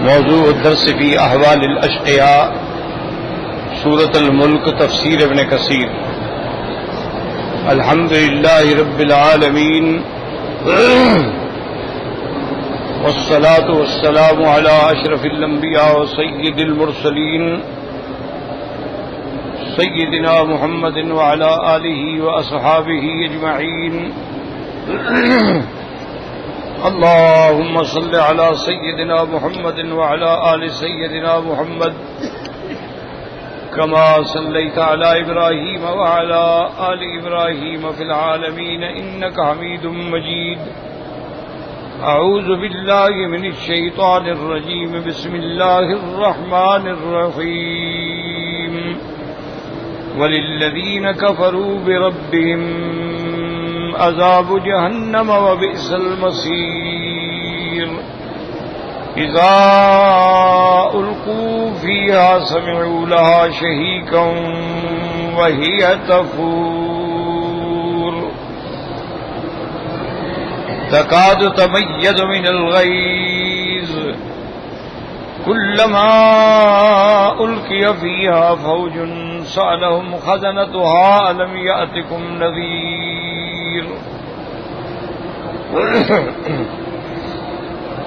موضوع الدرس فی احوال الاشقیاء سورۃ الملک تفسیر ابن کثیر الحمد للہ رب العالمین والصلاة والسلام علی اشرف الانبیاء وسید المرسلین سیدنا محمد وعلی آلہ واصحابہ اجمعین اللهم صل على سيدنا محمد وعلى آل سيدنا محمد كما صليت على إبراهيم وعلى آل إبراهيم في العالمين إنك حميد مجيد أعوذ بالله من الشيطان الرجيم بسم الله الرحمن الرحيم وللذين كفروا بربهم عذاب جہنم وبئس المصیر اذا القوا فيها سمعوا لها شهيقا وهي تفور تكاد تميز من الغيظ كلما ألقي فيها فوج سألهم خزنتها ألم يأتكم نذير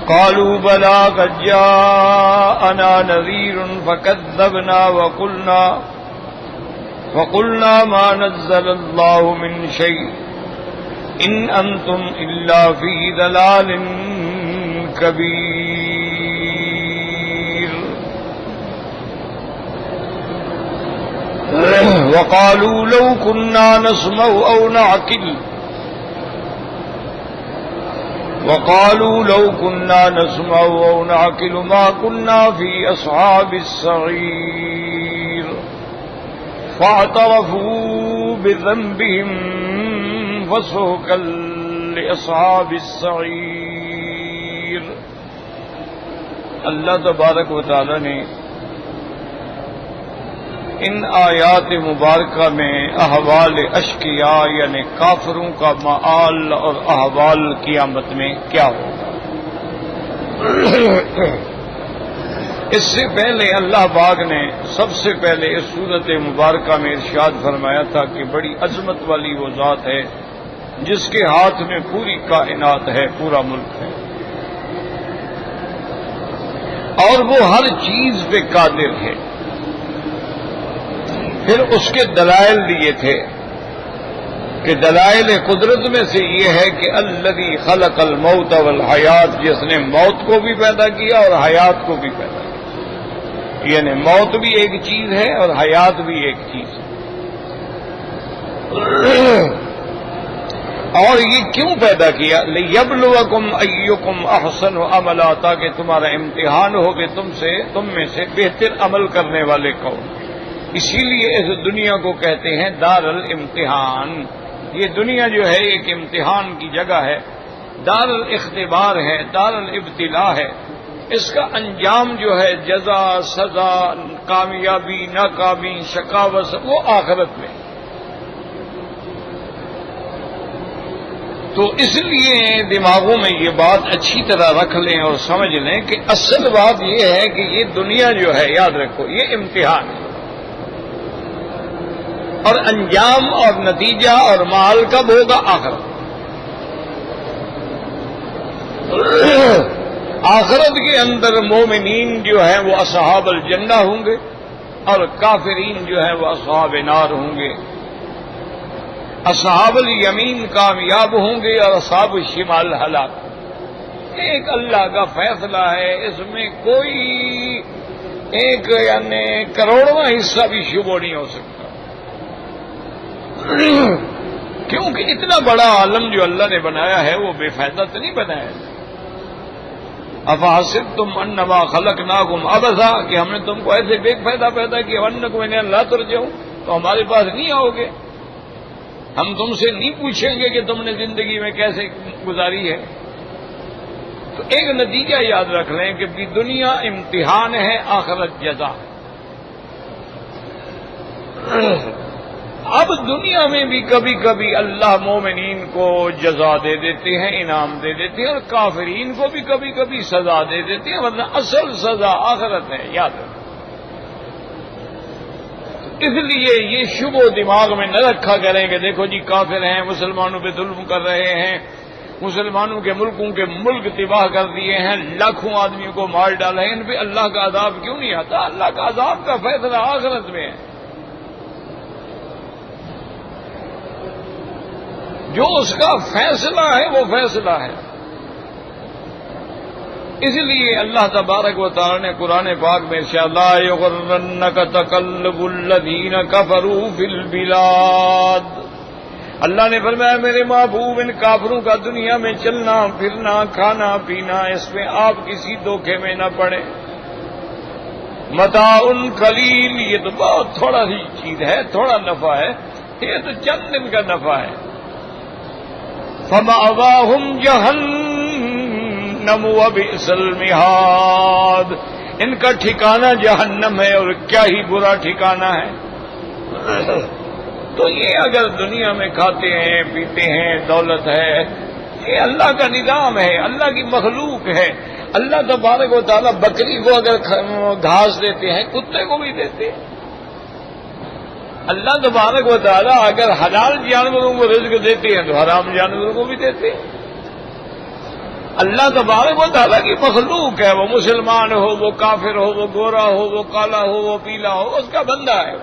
قالوا بلى قد جاءنا نذير فكذبنا وقلنا ما نزل الله من شيء إن أنتم إلا في ضلال كبير وقالوا لو كنا نسمع أو نعقل ما كنا في أصحاب السعير فاعترفوا بذنبهم فسحقا لأصحاب السعير. اللہ تبارک و تعالی نے ان آیات مبارکہ میں احوال اشقیاء یعنی کافروں کا مآل اور احوال قیامت میں کیا ہوگا اس سے پہلے اللہ پاک نے سب سے پہلے اس صورت مبارکہ میں ارشاد فرمایا تھا کہ بڑی عظمت والی وہ ذات ہے جس کے ہاتھ میں پوری کائنات ہے، پورا ملک ہے، اور وہ ہر چیز پہ قادر ہے. پھر اس کے دلائل دیے تھے کہ دلائل قدرت میں سے یہ ہے کہ الذی خلق الموت والحیات، جس نے موت کو بھی پیدا کیا اور حیات کو بھی پیدا کیا، یعنی موت بھی ایک چیز ہے اور حیات بھی ایک چیز ہے. اور یہ کیوں پیدا کیا؟ لیبلوکم ایکم احسن عملا، تاکہ تمہارا امتحان ہو کہ تم میں سے بہتر عمل کرنے والے کون. اسی لیے اس دنیا کو کہتے ہیں دار الامتحان. یہ دنیا جو ہے ایک امتحان کی جگہ ہے، دار الاختبار ہے، دار الابتلاء ہے. اس کا انجام جو ہے جزا، سزا، کامیابی، ناکامی، شقاوت، وہ آخرت میں. تو اس لیے دماغوں میں یہ بات اچھی طرح رکھ لیں اور سمجھ لیں کہ اصل بات یہ ہے کہ یہ دنیا جو ہے، یاد رکھو، یہ امتحان ہے، اور انجام اور نتیجہ اور مال کب ہوگا؟ آخرت. آخرت کے اندر مومنین جو ہیں وہ اصحاب الجنہ ہوں گے، اور کافرین جو ہیں وہ اصحاب نار ہوں گے. اصحاب الیمین کامیاب ہوں گے اور اصحاب الشمال ہلاک. ایک اللہ کا فیصلہ ہے، اس میں کوئی ایک یعنی کروڑواں حصہ بھی شبہ نہیں ہو سکتا، کیونکہ اتنا بڑا عالم جو اللہ نے بنایا ہے وہ بے فائدہ تو نہیں بنایا. افحسبتم انما خلقناکم عبثا، کہ ہم نے تم کو ایسے بے فائدہ پیدا کیا، وانکم الینا لا ترجعون، تو ہمارے پاس نہیں آؤ گے، ہم تم سے نہیں پوچھیں گے کہ تم نے زندگی میں کیسے گزاری ہے. تو ایک نتیجہ یاد رکھ لیں کہ دنیا امتحان ہے، آخرت جزا. اب دنیا میں بھی کبھی کبھی اللہ مومنین کو جزا دے دیتے ہیں، انعام دے دیتے ہیں، اور کافرین کو بھی کبھی کبھی سزا دے دیتے ہیں، ورنہ اصل سزا آخرت ہے، یاد رکھیں۔ اس لیے یہ شبہ دماغ میں نہ رکھا کریں کہ دیکھو جی کافر ہیں، مسلمانوں پہ ظلم کر رہے ہیں، مسلمانوں کے ملکوں کے ملک تباہ کر دیے ہیں، لاکھوں آدمیوں کو مار ڈالا ہے، ان پہ اللہ کا عذاب کیوں نہیں آتا؟ اللہ کا عذاب کا فیصلہ آخرت میں ہے، جو اس کا فیصلہ ہے وہ فیصلہ ہے۔ اس لیے اللہ تبارک و تعالی نے قرآن پاک میں ارشاد لا یغرنک تقلب الذین کفروا فی البلاد، اللہ نے فرمایا میرے محبوب ان کافروں کا دنیا میں چلنا پھرنا کھانا پینا، اس میں آپ کسی دھوکے میں نہ پڑے۔ متاع قلیل، یہ تو بہت تھوڑا سی چیز ہے، تھوڑا نفع ہے، یہ تو چند دن کا نفع ہے۔ فمأواہم جہنم وبئس المہاد، ان کا ٹھکانہ جہنم ہے اور کیا ہی برا ٹھکانہ ہے۔ تو یہ اگر دنیا میں کھاتے ہیں پیتے ہیں، دولت ہے، یہ اللہ کا نظام ہے، اللہ کی مخلوق ہے۔ اللہ تبارک و تعالیٰ بکری کو اگر گھاس دیتے ہیں، کتے کو بھی دیتے ہیں۔ اللہ تبارک و تعالیٰ اگر حلال جانوروں کو رزق دیتے ہیں تو حرام جانوروں کو بھی دیتے ہیں۔ اللہ تبارک و تعالیٰ کی مخلوق ہے، وہ مسلمان ہو، وہ کافر ہو، وہ گورا ہو، وہ کالا ہو، وہ پیلا ہو، اس کا بندہ ہے۔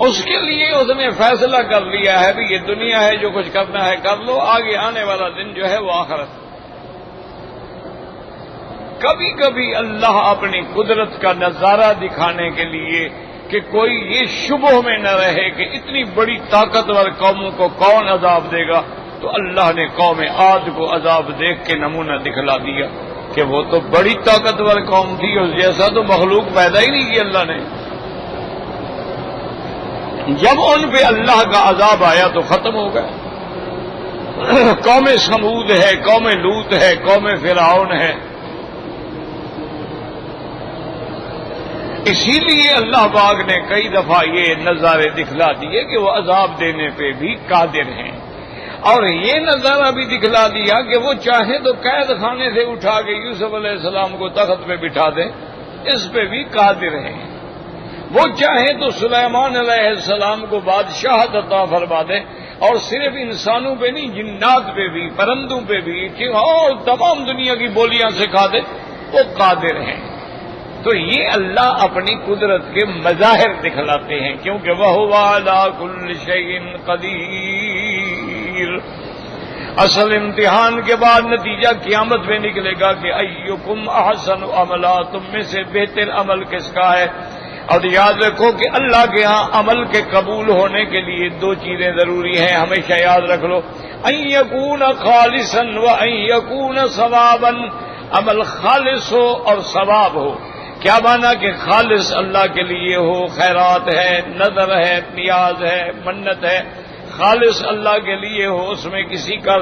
اس کے لیے اس نے فیصلہ کر لیا ہے بھی یہ دنیا ہے، جو کچھ کرنا ہے کر لو، آگے آنے والا دن جو ہے وہ آخرت۔ کبھی کبھی اللہ اپنی قدرت کا نظارہ دکھانے کے لیے کہ کوئی یہ شبہ میں نہ رہے کہ اتنی بڑی طاقتور قوموں کو کون عذاب دے گا، تو اللہ نے قوم عاد کو عذاب دیکھ کے نمونہ دکھلا دیا کہ وہ تو بڑی طاقتور قوم تھی، اس جیسا تو مخلوق پیدا ہی نہیں کی اللہ نے۔ جب ان پہ اللہ کا عذاب آیا تو ختم ہو گئے۔ قوم سمود ہے، قوم لوط ہے، قوم فرعون ہے۔ اسی لیے اللہ پاک نے کئی دفعہ یہ نظارے دکھلا دیے کہ وہ عذاب دینے پہ بھی قادر ہیں، اور یہ نظارہ بھی دکھلا دیا کہ وہ چاہیں تو قید خانے سے اٹھا کے یوسف علیہ السلام کو تخت پہ بٹھا دیں، اس پہ بھی قادر ہیں۔ وہ چاہیں تو سلیمان علیہ السلام کو بادشاہت عطا فرما دیں، اور صرف انسانوں پہ نہیں، جنات پہ بھی، پرندوں پہ بھی، اور تمام دنیا کی بولیاں سکھا دیں، وہ قادر ہیں۔ تو یہ اللہ اپنی قدرت کے مظاہر دکھلاتے ہیں، کیونکہ وَهُوَ عَلَىٰ كُلِّ شَيْءٍ قَدِيرٌ۔ اصل امتحان کے بعد نتیجہ قیامت میں نکلے گا کہ اَيُّكُمْ أَحْسَنُ عَمَلًا، تم میں سے بہتر عمل کس کا ہے۔ اور یاد رکھو کہ اللہ کے ہاں عمل کے قبول ہونے کے لیے دو چیزیں ضروری ہیں، ہمیشہ یاد رکھ لو، أَن يَكُونَ خَالِصًا وَأَن يَكُونَ صَوَابًا، عمل خالص ہو اور ثواب ہو۔ کیا مانا کہ خالص اللہ کے لیے ہو، خیرات ہے، نذر ہے، نیاز ہے، منت ہے، خالص اللہ کے لیے ہو، اس میں کسی کا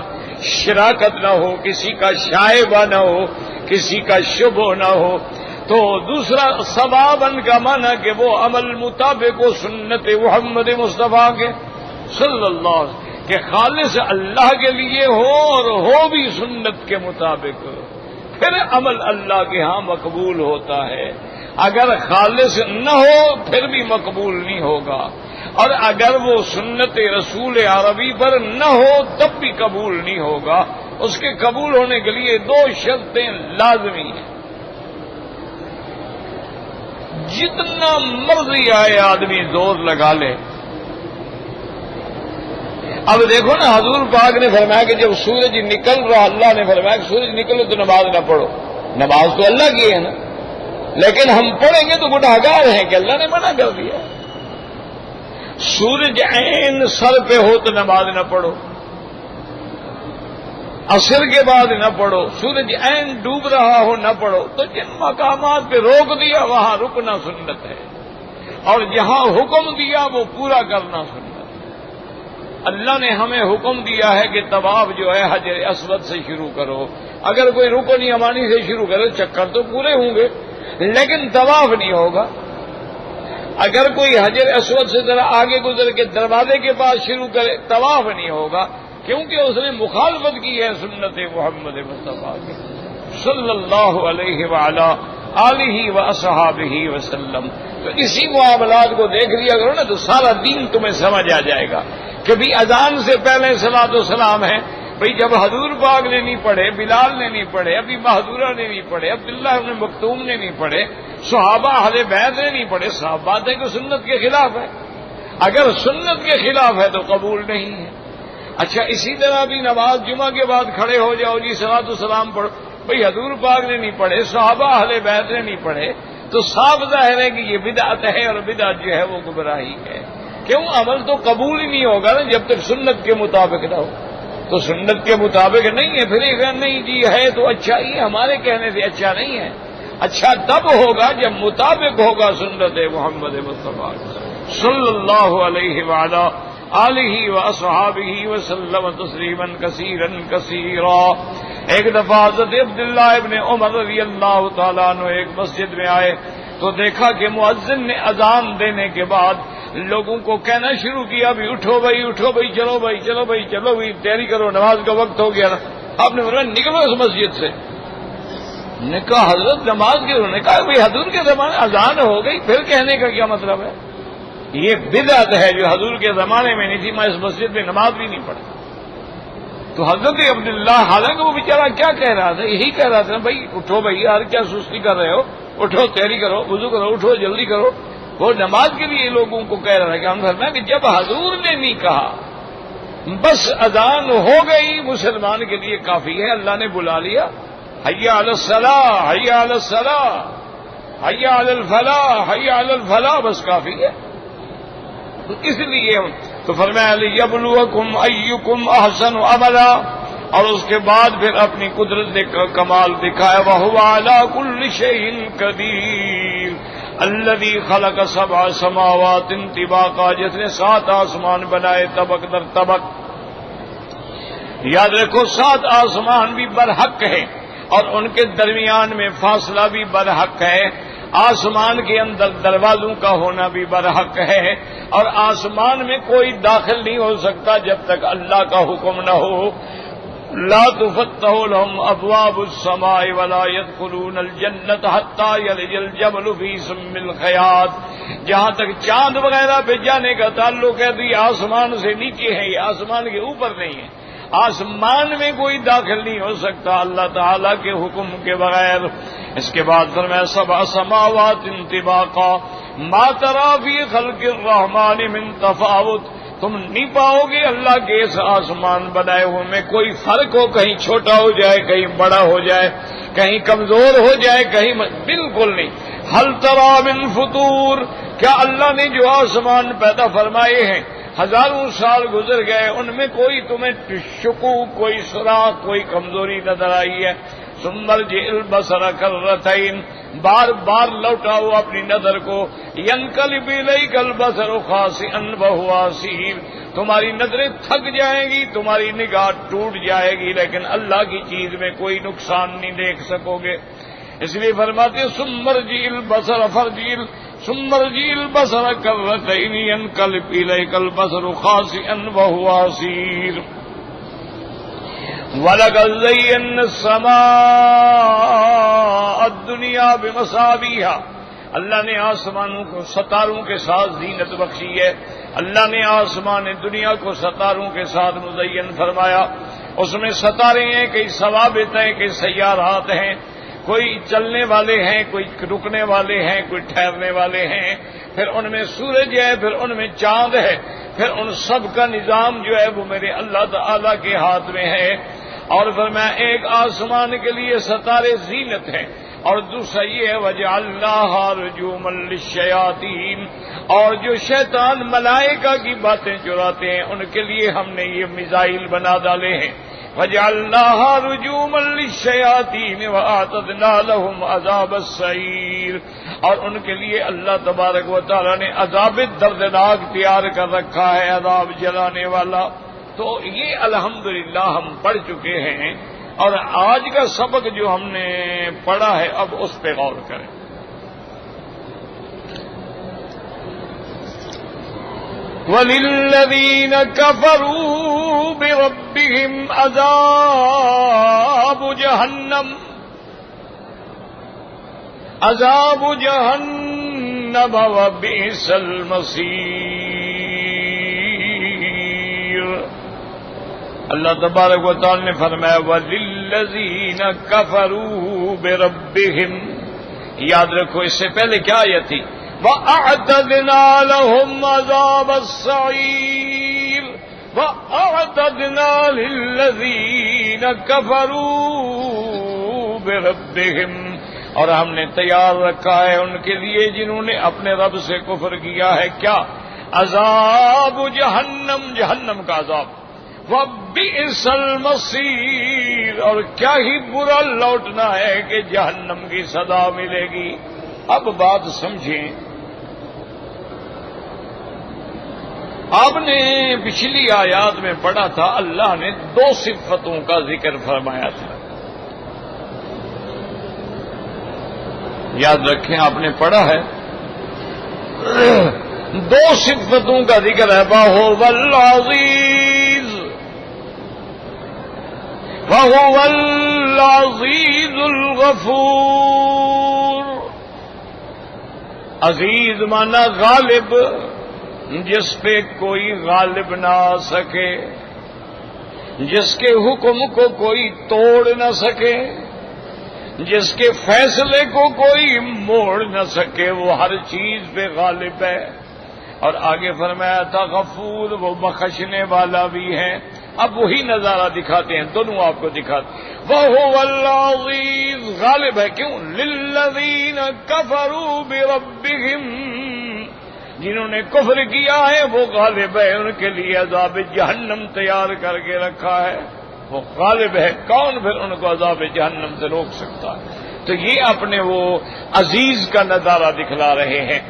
شراکت نہ ہو، کسی کا شائبہ نہ ہو، کسی کا شبہ نہ ہو۔ تو دوسرا ثواباً کا مانا کہ وہ عمل مطابق و سنت محمد مصطفیٰ کے صلی اللہ علیہ وسلم کہ خالص اللہ کے لیے ہو اور ہو بھی سنت کے مطابق، پھر عمل اللہ کے ہاں مقبول ہوتا ہے۔ اگر خالص نہ ہو پھر بھی مقبول نہیں ہوگا، اور اگر وہ سنت رسول عربی پر نہ ہو تب بھی قبول نہیں ہوگا۔ اس کے قبول ہونے کے لیے دو شرطیں لازمی ہیں۔ جتنا مرضی آئے آدمی زور لگا لے۔ اب دیکھو نا، حضور پاک نے فرمایا کہ جب سورج نکل رہا، اللہ نے فرمایا کہ سورج نکلے تو نماز نہ پڑھو۔ نماز تو اللہ کی ہے نا، لیکن ہم پڑھیں گے تو گناہگار ہیں کہ اللہ نے منع کر دیا۔ سورج عین سر پہ ہو تو نماز نہ پڑھو، عصر کے بعد نہ پڑھو، سورج عین ڈوب رہا ہو نہ پڑھو۔ تو جن مقامات پہ روک دیا وہاں رکنا سنت ہے، اور جہاں حکم دیا وہ پورا کرنا سنت ہے۔ اللہ نے ہمیں حکم دیا ہے کہ طواف جو ہے حجر اسود سے شروع کرو۔ اگر کوئی رکن یمانی سے شروع کرے چکر تو پورے ہوں گے، لیکن طواف نہیں ہوگا۔ اگر کوئی حجر اسود سے ذرا آگے گزر کے دروازے کے پاس شروع کرے طواف نہیں ہوگا، کیونکہ اس نے مخالفت کی ہے سنت محمد مصطفیٰ کی صلی اللہ علیہ وعلا آلہ واصحابہ وسلم۔ تو اسی معاملات کو دیکھ لیا کرو نا، تو سارا دین تمہیں سمجھ آ جائے گا کہ بھی اذان سے پہلے صلاۃ و سلام ہے۔ بھئی جب حضور پاک نے نہیں پڑھے، بلال نے نہیں پڑھے، ابھی محذورہ نے نہیں پڑھے، عبداللہ ابن مکتوم نے نہیں پڑھے، صحابہ اہل بیت نے نہیں پڑھے، صاف بات ہے کہ سنت کے خلاف ہے۔ اگر سنت کے خلاف ہے تو قبول نہیں ہے۔ اچھا اسی طرح بھی نماز جمعہ کے بعد کھڑے ہو جاؤ جی صلاۃ و سلام پڑھو، بھئی حضور پاک نے نہیں پڑھے، صحابہ اہل بیت نے نہیں پڑھے، تو صاف ظاہر ہے کہ یہ بدعت ہے، اور بدعت جو ہے وہ گمراہی ہے۔ کیوں؟ عمل تو قبول ہی نہیں ہوگا نا جب تک سنت کے مطابق نہ ہو۔ تو سنت کے مطابق نہیں ہے، پھر یہ نہیں جی ہے تو اچھا ہی، ہمارے کہنے سے اچھا نہیں ہے۔ اچھا تب ہوگا جب مطابق ہوگا سنت محمد مصطفیٰ صلی اللہ علیہ وعلا آلہ واصحابہ وسلم تسلیما کثیرا کثیرا۔ ایک دفعہ حضرت عبداللہ ابن عمر رضی اللہ تعالیٰ عنہ ایک مسجد میں آئے تو دیکھا کہ مؤذن نے اذان دینے کے بعد لوگوں کو کہنا شروع کیا، بھی اٹھو بھائی اٹھو بھائی، چلو بھائی چلو بھائی چلو بھائی، تیاری کرو، نماز کا وقت ہو گیا نا۔ آپ نے فرمایا نکلو اس مسجد سے۔ نے کہا حضرت نماز کی، انہوں نے کہا بھائی حضور کے زمانے اذان ہو گئی، پھر کہنے کا کیا مطلب ہے؟ یہ بدعت ہے جو حضور کے زمانے میں نہیں تھی، میں اس مسجد میں نماز بھی نہیں پڑھتا۔ تو حضرت عبداللہ حالانکہ وہ بیچارہ کیا کہہ رہا تھا؟ یہی کہہ رہا تھا بھائی اٹھو بھائی یار، کیا سستی کر رہے ہو، اٹھو تیاری کرو، وضو کرو، اٹھو جلدی کرو۔ وہ نماز کے لیے لوگوں کو کہہ رہا ہے کہ ہم فرمایا کہ جب حضور نے نہیں کہا، بس اذان ہو گئی مسلمان کے لیے کافی ہے، اللہ نے بلا لیا، حی علی الصلاۃ حی علی الصلاۃ حی علی الفلاح حی علی الفلاح، بس کافی ہے۔ تو اس لیے تو فرمایا لیبلوکم ایکم احسن عملا، اور اس کے بعد پھر اپنی قدرت کا کمال دکھایا، وہو علی کل شیء قدیر الذی خلق سبع سماوات طباقا، جس نے 7 آسمان بنائے طبق در طبق۔ یاد رکھو 7 آسمان بھی برحق ہے اور ان کے درمیان میں فاصلہ بھی برحق ہے، آسمان کے اندر دروازوں کا ہونا بھی برحق ہے، اور آسمان میں کوئی داخل نہیں ہو سکتا جب تک اللہ کا حکم نہ ہو۔ لا تفتح لهم ابواب السماء ولا يدخلون الجنة حتى يلج الجبل في سم الخياط۔ جہاں تک چاند وغیرہ پہ جانے کا تعلق ہے تو یہ آسمان سے نیچے ہے، یہ آسمان کے اوپر نہیں ہے۔ آسمان میں کوئی داخل نہیں ہو سکتا اللہ تعالیٰ کے حکم کے بغیر۔ اس کے بعد فرمایا 7 سماوات طباقا ما ترى في خلق الرحمن من تفاوت، تم نہیں پاؤ گے اللہ کے اس آسمان بنائے ہوئے میں کوئی فرق ہو، کہیں چھوٹا ہو جائے، کہیں بڑا ہو جائے، کہیں کمزور ہو جائے، کہیں بالکل نہیں۔ هل ترى من فطور، کیا اللہ نے جو آسمان پیدا فرمائے ہیں ہزاروں سال گزر گئے، ان میں کوئی تمہیں شکوک، کوئی سراخ، کوئی کمزوری نظر آئی ہے؟ ثم ارجع البصر کرتين، بار بار لوٹاؤ اپنی نظر کو، ينقلب اليك البصر خاسئا وهو حسير، تمہاری نظریں تھک جائیں گی، تمہاری نگاہ ٹوٹ جائے گی، لیکن اللہ کی چیز میں کوئی نقصان نہیں دیکھ سکو گے۔ اس لیے فرماتے ثم ارجع البصر ثم ارجع البصر کرتين ينقلب اليك البصر خاسئا وهو حسير۔ وَلَقَدْ زَيَّنَّا السَّمَاءَ الدُّنْيَا بِمَصَابِيحَ، اللہ نے آسمانوں کو ستاروں کے ساتھ زینت بخشی ہے۔ اللہ نے آسمان دنیا کو ستاروں کے ساتھ مزین فرمایا۔ اس میں ستارے ہیں، کئی ثوابت ہیں، کئی سیارات ہیں، کوئی چلنے والے ہیں، کوئی رکنے والے ہیں، کوئی ٹھہرنے والے ہیں، پھر ان میں سورج ہے، پھر ان میں چاند ہے، پھر ان سب کا نظام جو ہے وہ میرے اللہ تعالی کے ہاتھ میں ہے۔ اور فرمایا ایک آسمان کے لیے ستارے زینت ہیں، اور دوسرا یہ ہے وَجَعَلْنَاهَا رُجُومًا لِلشَّيَاطِينِ، اور جو شیطان ملائکہ کی باتیں چراتے ہیں ان کے لیے ہم نے یہ میزائل بنا ڈالے ہیں۔ وَجَعَلْنَاهَا رُجُومًا لِلشَّيَاطِينِ وَأَعْتَدْنَا لَهُمْ عَذَابَ السَّعِيرِ، اور ان کے لیے اللہ تبارک و تعالی نے عذاب دردناک تیار کر رکھا ہے، عذاب جلانے والا۔ تو یہ الحمدللہ ہم پڑھ چکے ہیں، اور آج کا سبق جو ہم نے پڑھا ہے اب اس پہ غور کریں۔ وَلِلَّذِينَ كَفَرُوا بِرَبِّهِمْ عَذَابُ جَهَنَّمَ وَبِئْسَ الْمَصِيرُ۔ اللہ تبارک و تعالی نے فرمایا وَلِلَّذِينَ كَفَرُوا بِرَبِّهِمْ، یاد رکھو اس سے پہلے کیا آیت تھی؟ وَأَعْتَدْنَا لَهُمْ عَذَابَ السَّعِيرِ وَأَعْتَدْنَا لِلَّذِينَ كَفَرُوا بِرَبِّهِمْ، اور ہم نے تیار رکھا ہے ان کے لیے جنہوں نے اپنے رب سے کفر کیا ہے کیا؟ عذاب جہنم، جہنم کا عذاب، وَبِئْسَ الْمَصِيرُ، اور کیا ہی برا لوٹنا ہے کہ جہنم کی صدا ملے گی۔ اب بات سمجھیں، آپ نے پچھلی آیات میں پڑھا تھا اللہ نے دو صفتوں کا ذکر فرمایا تھا، یاد رکھیں آپ نے پڑھا ہے دو صفتوں کا ذکر ہے، وَهُوَ الْعَزِيزُ وَهُوَ الْعَزِيزُ الْغَفُورُ۔ عزیز مانا غالب، جس پہ کوئی غالب نہ آ سکے، جس کے حکم کو کوئی توڑ نہ سکے، جس کے فیصلے کو کوئی موڑ نہ سکے، وہ ہر چیز پہ غالب ہے۔ اور آگے فرمایا تھا غفور، وہ بخشنے والا بھی ہے۔ اب وہی نظارہ دکھاتے ہیں، دونوں آپ کو دکھاتے ہیں۔ وَهُوَ الْعَزِيزُ، غالب ہے، کیوں؟ لِلَّذِينَ كَفَرُوا بِرَبِّهِمْ، جنہوں نے کفر کیا ہے وہ غالب ہے، ان کے لیے عذاب جہنم تیار کر کے رکھا ہے، وہ غالب ہے، کون پھر ان کو عذاب جہنم سے روک سکتا ہے؟ تو یہ اپنے وہ عزیز کا نظارہ دکھلا رہے ہیں،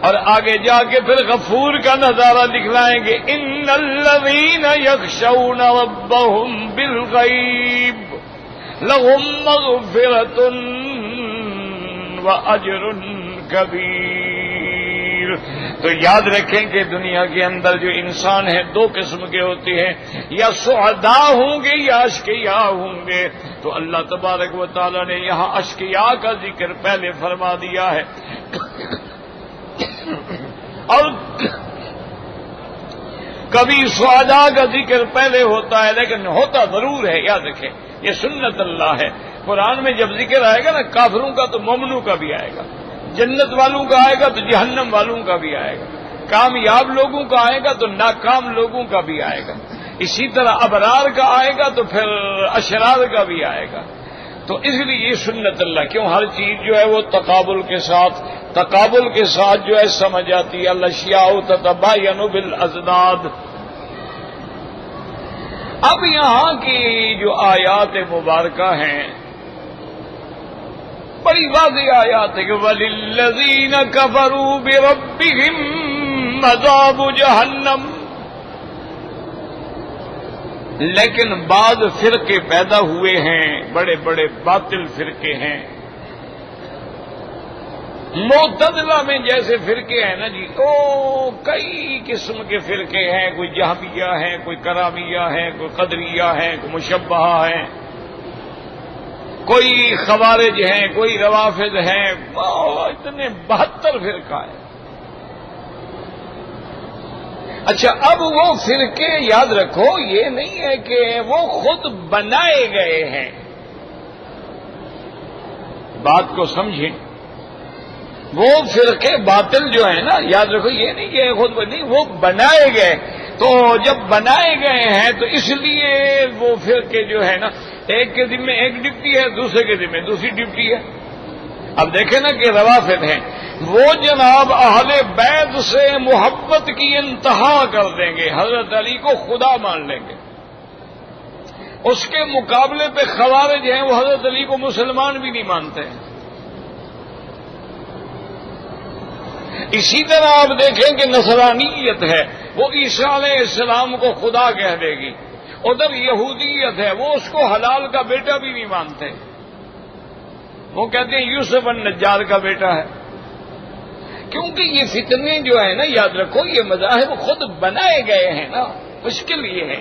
اور آگے جا کے پھر غفور کا نظارہ دکھلائیں گے۔ ان الذین یخشون ربهم بالغیب لهم مغفرۃ واجر کبیر۔ تو یاد رکھیں کہ دنیا کے اندر جو انسان ہیں دو قسم کے ہوتے ہیں، یا سعداء ہوں گے یا اشقیاء ہوں گے۔ تو اللہ تبارک و تعالی نے یہاں اشقیاء کا ذکر پہلے فرما دیا ہے، اور کبھی سعداء کا ذکر پہلے ہوتا ہے، لیکن ہوتا ضرور ہے، یاد رکھیں یہ سنت اللہ ہے۔ قرآن میں جب ذکر آئے گا نا کافروں کا تو مومنوں کا بھی آئے گا، جنت والوں کا آئے گا تو جہنم والوں کا بھی آئے گا، کامیاب لوگوں کا آئے گا تو ناکام لوگوں کا بھی آئے گا، اسی طرح ابرار کا آئے گا تو پھر اشرار کا بھی آئے گا۔ تو اس لیے یہ سنت اللہ، کیوں ہر چیز جو ہے وہ تقابل کے ساتھ جو ہے سمجھ آتی ہے۔ الاشیاء تتباین بالازداد۔ اب یہاں کی جو آیات مبارکہ ہیں بڑی واضح آیات ہے کہ وَلِلَّذِينَ كَفَرُوا بِرَبِّهِمْ عَذَابُ جَهَنَّمَ، لیکن بعض فرقے پیدا ہوئے ہیں، بڑے بڑے باطل فرقے ہیں۔ معتزلہ میں جیسے فرقے ہیں نا جی، کئی قسم کے فرقے ہیں، کوئی جہمیہ ہیں، کوئی کرامیہ ہیں، کوئی قدریہ ہیں، کوئی مشبہہ ہیں، کوئی خوارج ہیں، کوئی روافض ہیں، اتنے 72 فرقہ ہیں۔ اچھا، اب وہ فرقے یاد رکھو یہ نہیں ہے کہ وہ خود بنائے گئے ہیں، بات کو سمجھیں، وہ فرقے باطل جو ہیں نا، یاد رکھو یہ نہیں کہ خود نہیں، وہ بنائے گئے۔ تو جب بنائے گئے ہیں تو اس لیے وہ فرقے جو ہے نا، ایک کے ذمہ ایک ڈپٹی ہے، دوسرے کے ذمہ دوسری ڈپٹی ہے۔ اب دیکھیں نا کہ روافض ہیں، وہ جناب اہل بیت سے محبت کی انتہا کر دیں گے، حضرت علی کو خدا مان لیں گے۔ اس کے مقابلے پہ خوارج ہیں، وہ حضرت علی کو مسلمان بھی نہیں مانتے ہیں۔ اسی طرح آپ دیکھیں کہ نصرانیت ہے، وہ عیسیٰ علیہ السلام کو خدا کہہ دے گی۔ ادھر یہودیت ہے، وہ اس کو حلال کا بیٹا بھی نہیں مانتے، وہ کہتے ہیں یوسف النجار کا بیٹا ہے۔ کیونکہ یہ فتنے جو ہے نا، یاد رکھو یہ مذاہب خود بنائے گئے ہیں نا، مشکل یہ ہے۔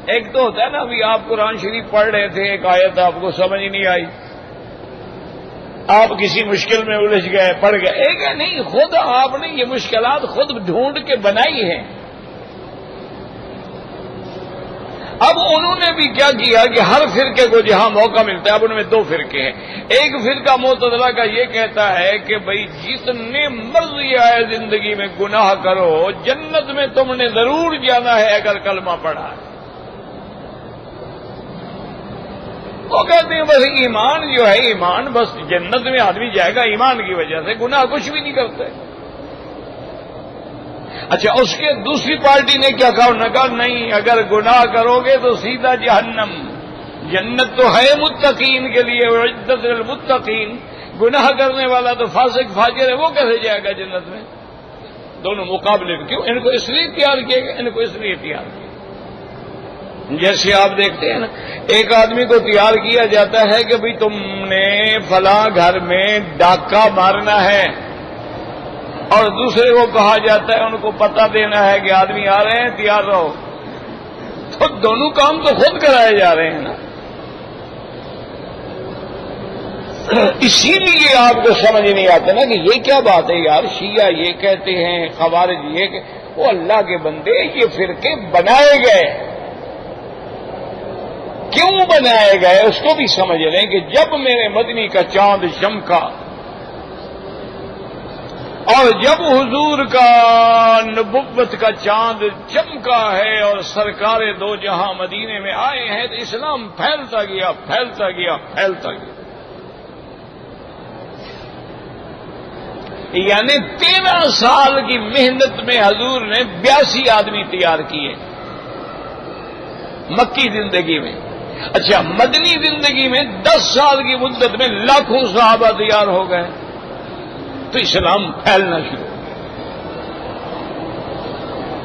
ایک تو ہوتا ہے نا، ابھی آپ قرآن شریف پڑھ رہے تھے، ایک آیت آپ کو سمجھ نہیں آئی، آپ کسی مشکل میں الجھ گئے، پڑ گئے، ایک ہے نہیں، خود آپ نے یہ مشکلات خود ڈھونڈ کے بنائی ہیں۔ اب انہوں نے بھی کیا کیا کہ ہر فرقے کو جہاں موقع ملتا ہے، اب ان میں دو فرقے ہیں۔ ایک فرقہ معتزلہ کا یہ کہتا ہے کہ بھئی جتنے مرضی آئے زندگی میں گناہ کرو، جنت میں تم نے ضرور جانا ہے اگر کلمہ پڑھا ہے۔ وہ کہتے ہیں بس ایمان جو ہے، ایمان بس جنت میں آدمی جائے گا ایمان کی وجہ سے، گناہ کچھ بھی نہیں کرتے۔ اچھا، اس کے دوسری پارٹی نے کیا کہا؟ انہوں نے کہا نہیں، اگر گناہ کرو گے تو سیدھا جہنم، جنت تو ہے متقین کے لیے، عدت للمتقین، گناہ کرنے والا تو فاسق فاجر ہے، وہ کیسے جائے گا جنت میں؟ دونوں مقابلے میں کیوں؟ ان کو اس لیے تیار کیے گئے، ان کو اس لیے تیار کیا۔ جیسے آپ دیکھتے ہیں نا، ایک آدمی کو تیار کیا جاتا ہے کہ بھئی تم نے فلاں گھر میں ڈاکہ مارنا ہے، اور دوسرے کو کہا جاتا ہے ان کو پتہ دینا ہے کہ آدمی آ رہے ہیں، تیار رہو، تو دونوں کام تو خود کرائے جا رہے ہیں نا۔ اسی لیے آپ کو سمجھ نہیں آتا نا کہ یہ کیا بات ہے یار، شیعہ یہ کہتے ہیں، خوارج یہ کہ وہ اللہ کے بندے، یہ فرقے بنائے گئے، کیوں بنائے گئے اس کو بھی سمجھ لیں کہ جب میرے مدنی کا چاند چمکا اور جب حضور کا نبوت کا چاند چمکا ہے اور سرکار دو جہاں مدینے میں آئے ہیں، تو اسلام پھیلتا گیا پھیلتا گیا پھیلتا گیا۔ یعنی 13 سال کی محنت میں حضور نے 82 آدمی تیار کیے مکی زندگی میں۔ اچھا، مدنی زندگی میں 10 سال کی مدت میں لاکھوں صحابہ تیار ہو گئے، تو اسلام پھیلنا شروع۔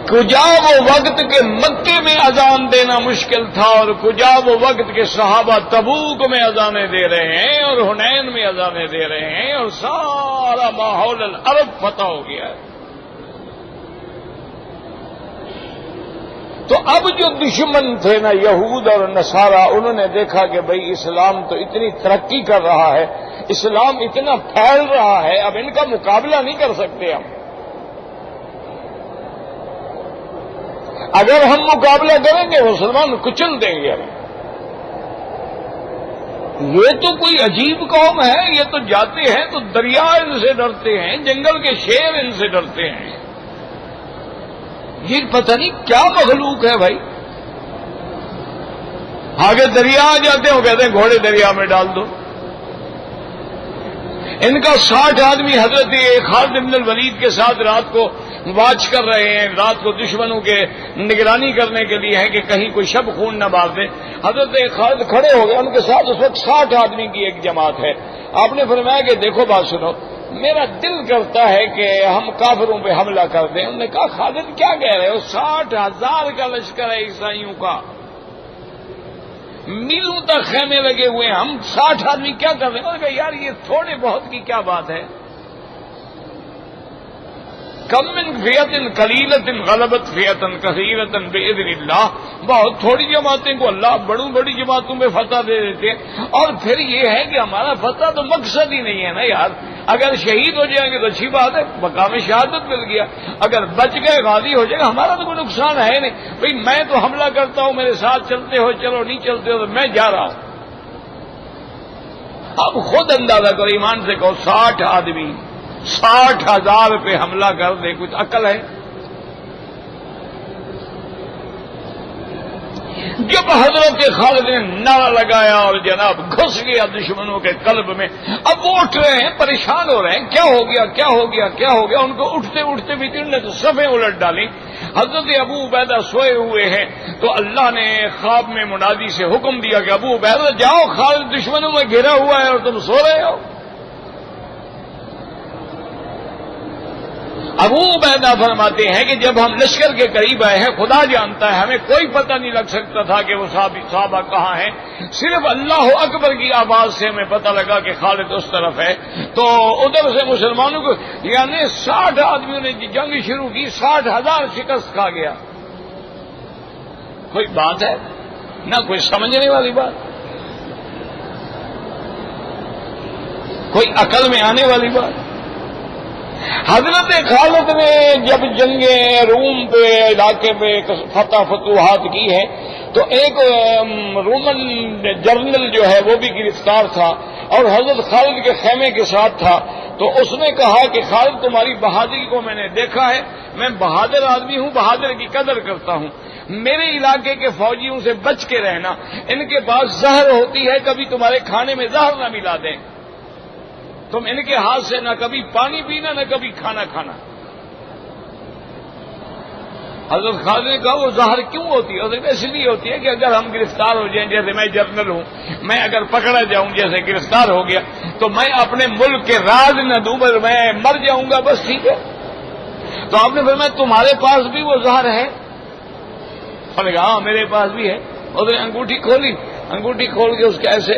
کجا وہ وقت کے مکے میں اذان دینا مشکل تھا، اور کجا وہ وقت کے صحابہ تبوک میں اذانیں دے رہے ہیں اور حنین میں اذانیں دے رہے ہیں، اور سارا ماحول العرب فتح ہو گیا ہے۔ تو اب جو دشمن تھے نا، یہود اور نصارہ، انہوں نے دیکھا کہ بھئی اسلام تو اتنی ترقی کر رہا ہے، اسلام اتنا پھیل رہا ہے، اب ان کا مقابلہ نہیں کر سکتے ہم۔ اگر ہم مقابلہ کریں گے مسلمان کچل دیں گے ہمیں۔ یہ تو کوئی عجیب قوم ہے، یہ تو جاتے ہیں تو دریا ان سے ڈرتے ہیں، جنگل کے شیر ان سے ڈرتے ہیں، یہ پتہ نہیں کیا مخلوق ہے بھائی۔ آگے دریا آ جاتے ہیں، وہ کہتے ہیں گھوڑے دریا میں ڈال دو۔ ان کا 60 آدمی حضرت خالد بن الولید کے ساتھ رات کو واچ کر رہے ہیں، رات کو دشمنوں کے نگرانی کرنے کے لیے ہے کہ کہیں کوئی شب خون نہ مار دے۔ حضرت خالد کھڑے ہو گئے، ان کے ساتھ اس وقت 60 آدمی کی ایک جماعت ہے۔ آپ نے فرمایا کہ دیکھو بات سنو، میرا دل کرتا ہے کہ ہم کافروں پہ حملہ کر دیں۔ انہوں نے کہا خالد کیا کہہ رہے ہو، 60,000 کا لشکر ہے عیسائیوں کا، میلوں تک خیمے لگے ہوئے ہیں، ہم 60 آدمی کیا کر رہے ہیں؟ انہوں نے کہا یار یہ تھوڑے بہت کی کیا بات ہے، کم من فئۃ قلیلۃ غلبت فئۃ کثیرۃ باذن اللہ، بہت تھوڑی جماعتیں کو اللہ بڑی جماعتوں میں فتح دے دیتے ہیں۔ اور پھر یہ ہے کہ ہمارا فتح تو مقصد ہی نہیں ہے نا یار، اگر شہید ہو جائیں گے تو اچھی بات ہے، مقام شہادت مل گیا، اگر بچ گئے غازی ہو جائے گا ہمارا تو کوئی نقصان ہے نہیں۔ بھئی میں تو حملہ کرتا ہوں، میرے ساتھ چلتے ہو چلو، نہیں چلتے ہو تو میں جا رہا ہوں۔ اب خود اندازہ کرو، ایمان سے کہو 60 آدمی 60,000 پہ حملہ کر دے، کچھ عقل ہے؟ جب حضرت خالد نے نعرہ لگایا اور جناب گھس گیا دشمنوں کے قلب میں، اب وہ اٹھ رہے ہیں، پریشان ہو رہے ہیں، کیا ہو گیا کیا ہو گیا کیا ہو گیا؟ ان کو اٹھتے اٹھتے بھی انہوں نے صفیں الٹ ڈالی۔ حضرت ابو عبیدہ سوئے ہوئے ہیں، تو اللہ نے خواب میں منادی سے حکم دیا کہ ابو عبیدہ جاؤ، خالد دشمنوں میں گھرا ہوا ہے اور تم سو رہے ہو۔ ابو عبیدہ فرماتے ہیں کہ جب ہم لشکر کے قریب آئے ہیں خدا جانتا ہے ہمیں کوئی پتہ نہیں لگ سکتا تھا کہ وہ صحابہ کہاں ہیں، صرف اللہ اکبر کی آواز سے ہمیں پتہ لگا کہ خالد اس طرف ہے۔ تو ادھر سے مسلمانوں کو یعنی 60 آدمیوں نے جنگ شروع کی، 60,000 شکست کھا گیا۔ کوئی بات ہے نہ کوئی سمجھنے والی بات، کوئی عقل میں آنے والی بات۔ حضرت خالد نے جب جنگ روم پہ علاقے پہ فتح فتوحات کی ہے تو ایک رومن جرنل جو ہے وہ بھی گرفتار تھا اور حضرت خالد کے خیمے کے ساتھ تھا۔ تو اس نے کہا کہ خالد تمہاری بہادری کو میں نے دیکھا ہے، میں بہادر آدمی ہوں، بہادر کی قدر کرتا ہوں، میرے علاقے کے فوجیوں سے بچ کے رہنا، ان کے پاس زہر ہوتی ہے، کبھی تمہارے کھانے میں زہر نہ ملا دیں، تم ان کے ہاتھ سے نہ کبھی پانی پینا نہ کبھی کھانا کھانا۔ حضرت خالد نے کہا وہ زہر کیوں ہوتی ہے؟ حضرت اس لیے ہوتی ہے کہ اگر ہم گرفتار ہو جائیں، جیسے میں جرنل ہوں، میں اگر پکڑا جاؤں جیسے گرفتار ہو گیا تو میں اپنے ملک کے راز نہ دوں، میں مر جاؤں گا، بس ٹھیک ہے۔ تو آپ نے فرمایا تمہارے پاس بھی وہ زہر ہے؟ انہوں نے کہا ہاں میرے پاس بھی ہے۔ اس نے انگوٹھی کھولی، انگوٹھی کھول کے اس کا ایسے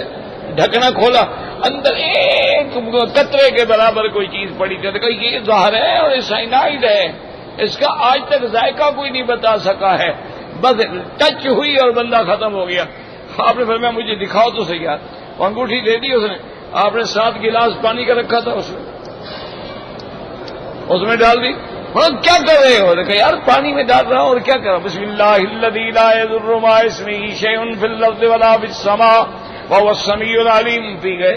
ڈھکنا کھولا، اندر ایک قطرے کے برابر کوئی چیز پڑی تھی۔ کہ یہ زہر ہے اور یہ سائنائڈ ہے، اس کا آج تک ذائقہ کوئی نہیں بتا سکا ہے، بس ٹچ ہوئی اور بندہ ختم ہو گیا۔ آپ نے فرمایا مجھے دکھاؤ تو صحیح یار۔ وہ انگوٹھی دے دی اس نے، آپ نے 7 گلاس پانی کا رکھا تھا اس میں ڈال دی۔ کیا کر رہے ہو؟ کہ یار پانی میں ڈال رہا ہوں اور کیا کر رہا ہوں، بسم اللہ الذی لا یضر مع اسمہ شیء فی الارض ولا فی السماء وهو السمیع العلیم، پی گئے۔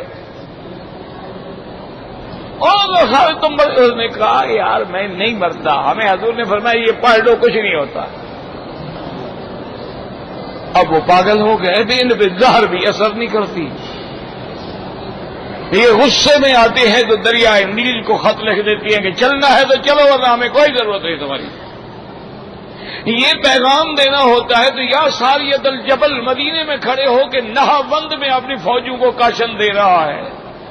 اور خالد تم اس نے کہا یار میں نہیں مرتا، ہمیں حضور نے فرمایا یہ پڑھ لو کچھ نہیں ہوتا۔ اب وہ پاگل ہو گئے، ان پہ زہر بھی اثر نہیں کرتی۔ یہ غصے میں آتے ہیں تو دریائے نیل کو خط لکھ دیتی ہیں کہ چلنا ہے تو چلو ورنہ ہمیں کوئی ضرورت نہیں تمہاری۔ یہ پیغام دینا ہوتا ہے تو یا ساریت الجبل مدینے میں کھڑے ہو کے نہاوند میں اپنی فوجوں کو کاشن دے رہا ہے۔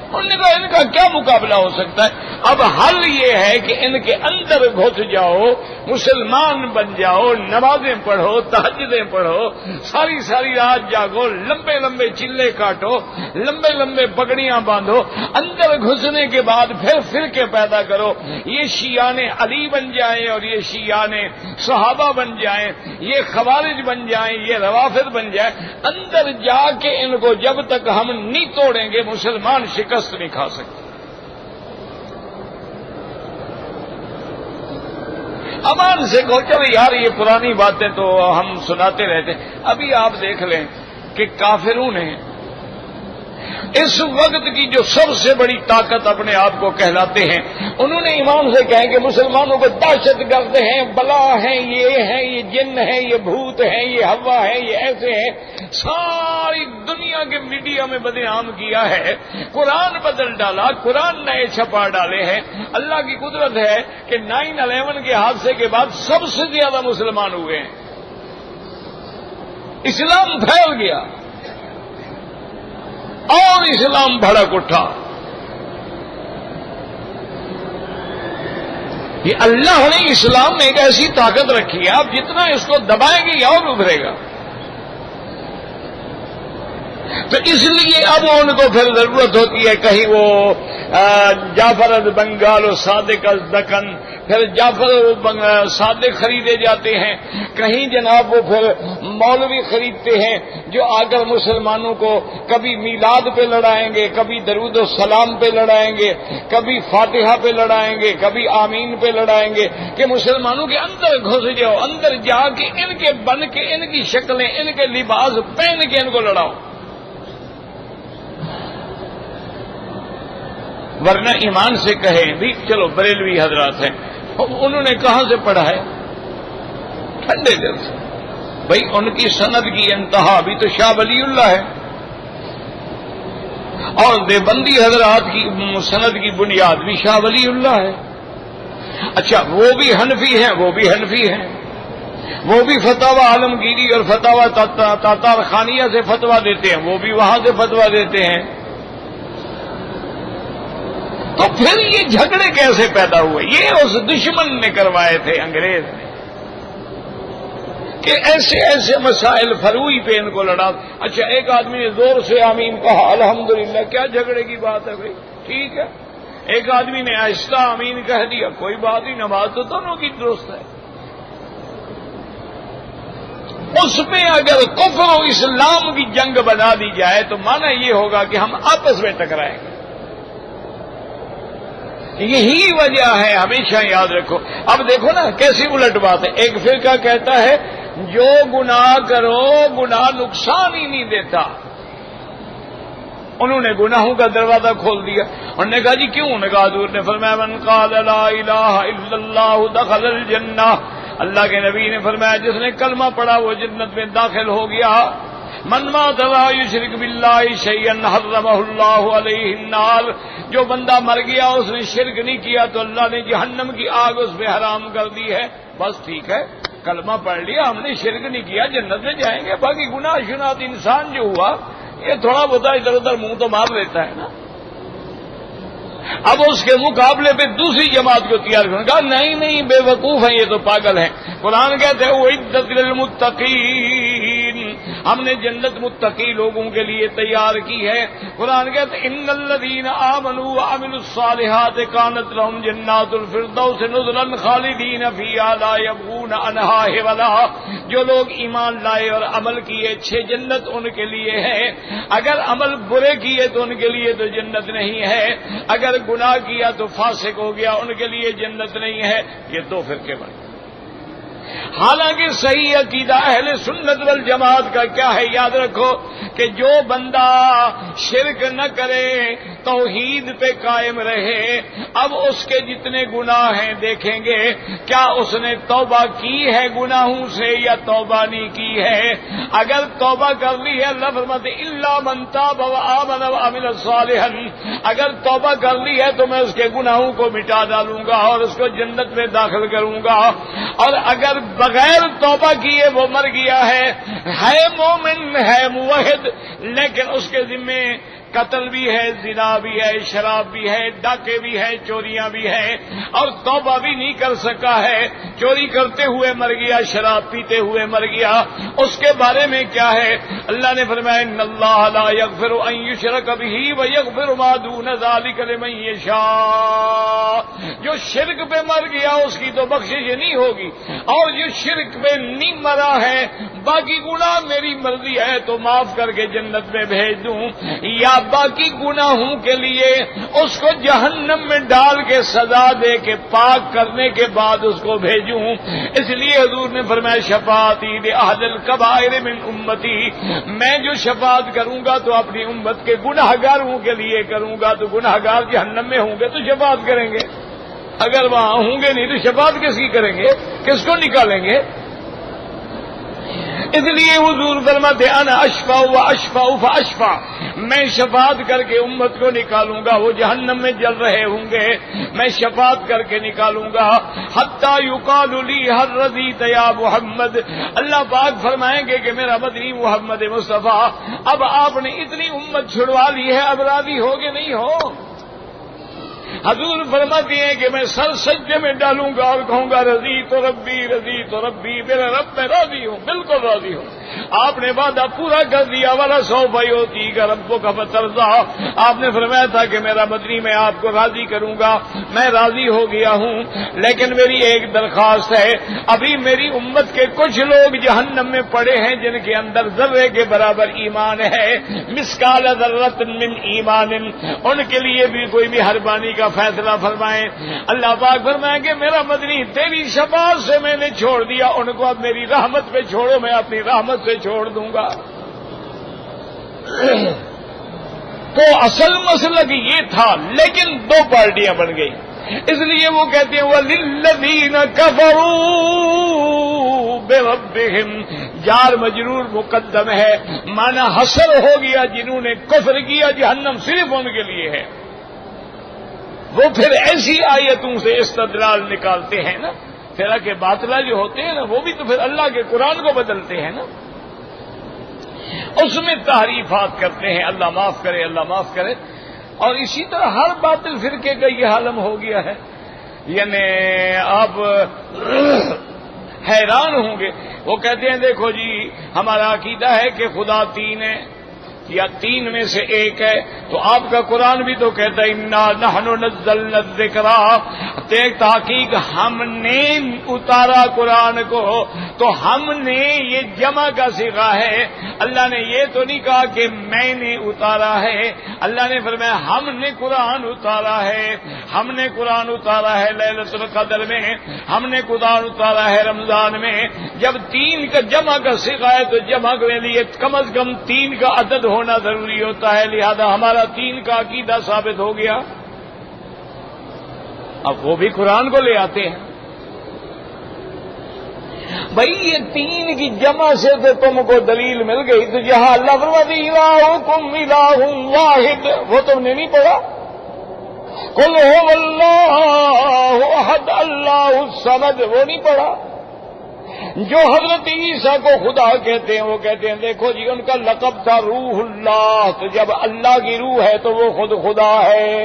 انہوں نے کہا ان کا کیا مقابلہ ہو سکتا ہے؟ اب حل یہ ہے کہ ان کے اندر گھس جاؤ، مسلمان بن جاؤ، نمازیں پڑھو، تہجدیں پڑھو، ساری ساری رات جاگو، لمبے لمبے چلے کاٹو، لمبے لمبے پگڑیاں باندھو، اندر گھسنے کے بعد پھر فرقے پیدا کرو، یہ شیعان علی بن جائیں اور یہ شیعان صحابہ بن جائیں، یہ خوارج بن جائیں، یہ روافض بن جائیں، اندر جا کے ان کو جب تک ہم نہیں توڑیں گے مسلمان شکست نہیں کھا سکتے۔ امان سے کہو چلو یار یہ پرانی باتیں تو ہم سناتے رہتے ہیں۔ ابھی آپ دیکھ لیں کہ کافروں نے اس وقت کی جو سب سے بڑی طاقت اپنے آپ کو کہلاتے ہیں، انہوں نے ایمان سے کہیں کہ مسلمانوں کو دہشت گرد ہیں، بلا ہیں، یہ جن ہیں، یہ بھوت ہیں، یہ ہوا ہے، یہ ایسے ہیں، ساری دنیا کے میڈیا میں بدنام کیا ہے، قرآن بدل ڈالا، قرآن نئے چھپا ڈالے ہیں۔ اللہ کی قدرت ہے کہ 9/11 کے حادثے کے بعد سب سے زیادہ مسلمان ہوئے ہیں، اسلام پھیل گیا اور اسلام بھڑک اٹھا۔ یہ اللہ نے اسلام میں ایک ایسی طاقت رکھی ہے، آپ جتنا اس کو دبائیں گے یہ اور ابھرے گا۔ تو اس لیے اب ان کو پھر ضرورت ہوتی ہے کہیں وہ جعفر بنگال و صادق دکن، پھر جعفر صادق خریدے جاتے ہیں، کہیں جناب وہ پھر مولوی خریدتے ہیں جو آ کر مسلمانوں کو کبھی میلاد پہ لڑائیں گے، کبھی درود و سلام پہ لڑائیں گے، کبھی فاتحہ پہ لڑائیں گے، کبھی آمین پہ لڑائیں گے، کہ مسلمانوں کے اندر گھس جاؤ، اندر جا کے ان کے بن کے ان کی شکلیں، ان کے لباس پہن کے ان کو لڑاؤ۔ ورنہ ایمان سے کہیں بھی چلو بریلوی حضرات ہیں، انہوں نے کہاں سے پڑھا ہے؟ ٹھنڈے دل سے۔ بھئی ان کی سند کی انتہا بھی تو شاہ ولی اللہ ہے، اور دیوبندی حضرات کی سند کی بنیاد بھی شاہ ولی اللہ ہے۔ اچھا وہ بھی حنفی ہیں، وہ بھی حنفی ہیں، وہ بھی فتاوی عالمگیری اور فتاوی تاتار خانیہ سے فتویٰ دیتے ہیں، وہ بھی وہاں سے فتویٰ دیتے ہیں۔ تو پھر یہ جھگڑے کیسے پیدا ہوئے؟ یہ اس دشمن نے کروائے تھے، انگریز نے، کہ ایسے ایسے مسائل فروئی پہ ان کو لڑا۔ اچھا ایک آدمی نے زور سے آمین کہا، الحمدللہ، کیا جھگڑے کی بات ہے بھائی، ٹھیک ہے۔ ایک آدمی نے آہستہ آمین کہہ دیا، کوئی بات نہیں، نماز تو دونوں کی درست ہے۔ اس میں اگر کفر و اسلام کی جنگ بنا دی جائے تو معنی یہ ہوگا کہ ہم آپس میں ٹکرائیں گے۔ یہی وجہ ہے، ہمیشہ یاد رکھو۔ اب دیکھو نا کیسی الٹ بات ہے، ایک فرقہ کہتا ہے جو گناہ کرو گناہ نقصان ہی نہیں دیتا، انہوں نے گناہوں کا دروازہ کھول دیا۔ انہوں نے کہا جی کیوں؟ انہوں نے کہا حضور نے فرمایا من قال لا الہ الا اللہ دخل الجنہ، اللہ کے نبی نے فرمایا جس نے کلمہ پڑھا وہ جنت میں داخل ہو گیا۔ من مات لا یشرک باللہ شیئا حرمہ اللہ علیہ النار، جو بندہ مر گیا اس نے شرک نہیں کیا تو اللہ نے جہنم کی آگ اس پہ حرام کر دی ہے۔ بس ٹھیک ہے، کلمہ پڑھ لیا، ہم نے شرک نہیں کیا، جنت میں جائیں گے۔ باقی گناہ شنات انسان جو ہوا یہ تھوڑا بہت ادھر ادھر منہ تو مار لیتا ہے نا۔ اب اس کے مقابلے پہ دوسری جماعت کو تیار کرنے کہا نہیں نہیں بے وقوف ہیں، یہ تو پاگل ہیں۔ قرآن کہتے ہیں اعدت للمتقین، ہم نے جنت متقی لوگوں کے لیے تیار کی ہے۔ قرآن کہتے ہیں ان الذین آمنوا وعملوا الصالحات کانت لهم جنات الفردوس نزلا خالدین فیہا لا یبغون عنہا حولا، جو لوگ ایمان لائے اور عمل کیے اچھے جنت ان کے لیے ہے، اگر عمل برے کیے تو ان کے لیے تو جنت نہیں ہے، اگر گناہ کیا تو فاسق ہو گیا، ان کے لیے جنت نہیں ہے۔ یہ دو فرقے بن گئے۔ حالانکہ صحیح عقیدہ اہل سنت والجماعت کا کیا ہے؟ یاد رکھو کہ جو بندہ شرک نہ کرے، توحید پہ قائم رہے، اب اس کے جتنے گناہ ہیں دیکھیں گے کیا اس نے توبہ کی ہے گناہوں سے یا توبہ نہیں کی ہے۔ اگر توبہ کر لی ہے، اللہ فرماتے الا من تاب وآمن وعمل صالحا، اگر توبہ کر لی ہے تو میں اس کے گناہوں کو مٹا ڈالوں گا اور اس کو جنت میں داخل کروں گا۔ اور اگر بغیر توبہ کیے وہ مر گیا ہے مومن ہے موحد، لیکن اس کے ذمے قتل بھی ہے، زنا بھی ہے، شراب بھی ہے، ڈاکے بھی ہے، چوریاں بھی ہے، اور توبہ بھی نہیں کر سکا ہے، چوری کرتے ہوئے مر گیا، شراب پیتے ہوئے مر گیا، اس کے بارے میں کیا ہے؟ اللہ نے فرمایا ان اللہ لا یغفر ان یشرک بہ ویغفر ما دون ذلک لمن یشاء، جو شرک پہ مر گیا اس کی تو بخشش نہیں ہوگی، اور جو شرک پہ نہیں مرا ہے باقی گناہ میری مرضی ہے تو معاف کر کے جنت میں بھیج دوں، یا باقی گناہوں کے لیے اس کو جہنم میں ڈال کے سزا دے کے پاک کرنے کے بعد اس کو بھیجوں۔ اس لیے حضور نے فرمایا شفاعتی لأہل الکبائر من امتی، میں جو شفاعت کروں گا تو اپنی امت کے گناہگاروں کے لیے کروں گا، تو گناہگار جہنم میں ہوں گے تو شفاعت کریں گے، اگر وہاں ہوں گے نہیں تو شفاعت کس کی کریں گے، کس کو نکالیں گے؟ اس لیے حضور فرماتے انا اشفع و اشفع فاشفع، میں شفاعت کر کے امت کو نکالوں گا، وہ جہنم میں جل رہے ہوں گے، میں شفاعت کر کے نکالوں گا، حتی یقال لی ہر رضیت یا محمد، اللہ پاک فرمائیں گے کہ میرا مدنی محمد مصطفیٰ اب آپ نے اتنی امت چھڑوا لی ہے، اب راضی ہو کہ نہیں ہو؟ حضور فرماتے ہیں کہ میں سر سجدے میں ڈالوں گا اور کہوں گا رضی تو ربی میرے رب میں راضی ہوں، بالکل راضی ہوں۔ آپ نے وعدہ پورا کر دیا، والا سوف یؤتیک ربک فترضی، آپ نے فرمایا تھا کہ میرا مدنی میں آپ کو راضی کروں گا، میں راضی ہو گیا ہوں، لیکن میری ایک درخواست ہے، ابھی میری امت کے کچھ لوگ جہنم میں پڑے ہیں جن کے اندر ذرے کے برابر ایمان ہے، مثقال ذرۃ من ایمان، ان کے لیے بھی کوئی مہربانی کا فیصلہ فرمائیں۔ اللہ پاک فرمائیں کہ میرا مدنی تیری شفاعت سے میں نے چھوڑ دیا، ان کو اب میری رحمت پہ چھوڑو، میں اپنی رحمت سے چھوڑ دوں گا۔ تو اصل مسئلہ کہ یہ تھا، لیکن دو پارٹیاں بن گئی، اس لیے وہ کہتے ہیں وَلِلَّذِينَ كَفَرُوا بِرَبِّهِمْ، جار مجرور مقدم ہے، معنی حسر ہو گیا جنہوں نے کفر کیا، جہنم صرف ان کے لیے ہے۔ وہ پھر ایسی آیتوں سے استدلال نکالتے ہیں نا، فرقہ باطلہ جو ہوتے ہیں نا وہ بھی تو پھر اللہ کے قرآن کو بدلتے ہیں نا، اس میں تحریفات کرتے ہیں، اللہ معاف کرے اللہ معاف کرے۔ اور اسی طرح ہر باطل فرقے کا یہ عالم ہو گیا ہے. یعنی آپ حیران ہوں گے. وہ کہتے ہیں دیکھو جی ہمارا عقیدہ ہے کہ خدا 3 ہے یا 3 میں سے ایک ہے. تو آپ کا قرآن بھی تو کہتا ہے انا نحن نزلنا الذکر، تحقیق ہم نے اتارا قرآن کو. تو ہم نے یہ جمع کا صیغہ ہے. اللہ نے یہ تو نہیں کہا کہ میں نے اتارا ہے. اللہ نے فرمایا ہم نے قرآن اتارا ہے. ہم نے قرآن اتارا ہے لیلۃ القدر میں، ہم نے قرآن اتارا ہے رمضان میں. جب 3 کا جمع کا صیغہ ہے تو جمع کے لیے کم از کم 3 کا عدد ہونا ضروری ہوتا ہے. لہذا ہمارا 3 کا عقیدہ ثابت ہو گیا. اب وہ بھی قرآن کو لے آتے ہیں. بھائی یہ 3 کی جمع سے تو تم کو دلیل مل گئی. تو جہاں اللہ فرماتے الہکم الہ واحد، وہ تم نے نہیں پڑھا. قل هو اللہ احد اللہ الصمد، وہ نہیں پڑھا. جو حضرت عیسیٰ کو خدا کہتے ہیں وہ کہتے ہیں دیکھو جی ان کا لقب تھا روح اللہ. تو جب اللہ کی روح ہے تو وہ خود خدا ہے.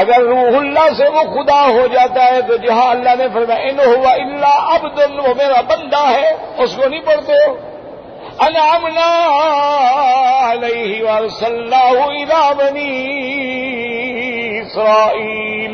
اگر روح اللہ سے وہ خدا ہو جاتا ہے تو جہاں اللہ نے فرمایا ان هو الا عبد، وہ میرا بندہ ہے، اس کو نہیں پڑھتے ہو. انعمنا علیہ وارسلناہ الی بنی اسرائیل.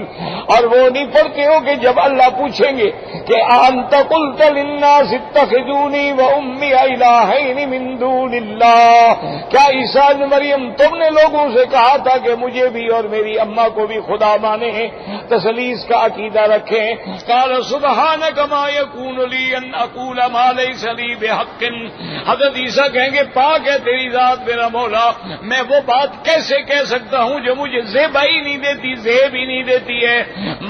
اور وہ نہیں پڑھتے ہو کہ جب اللہ پوچھیں گے کہ انت قلت للناس اتخذونی وامی الہین من دون اللہ، کیا عیسیٰ ابن مریم تم نے لوگوں سے کہا تھا کہ مجھے بھی اور میری اماں کو بھی خدا مانیں، تثلیث کا عقیدہ رکھیں. قال سبحانک ما یکون لی ان اقول ما لیس لی بحق. حضرت عیسیٰ کہیں گے پاک ہے تیری ذات میرا مولا، میں وہ بات کیسے کہہ سکتا ہوں جو مجھے زیبا ہی نہیں دیتی، زیب ہی نہیں دیتی ہے.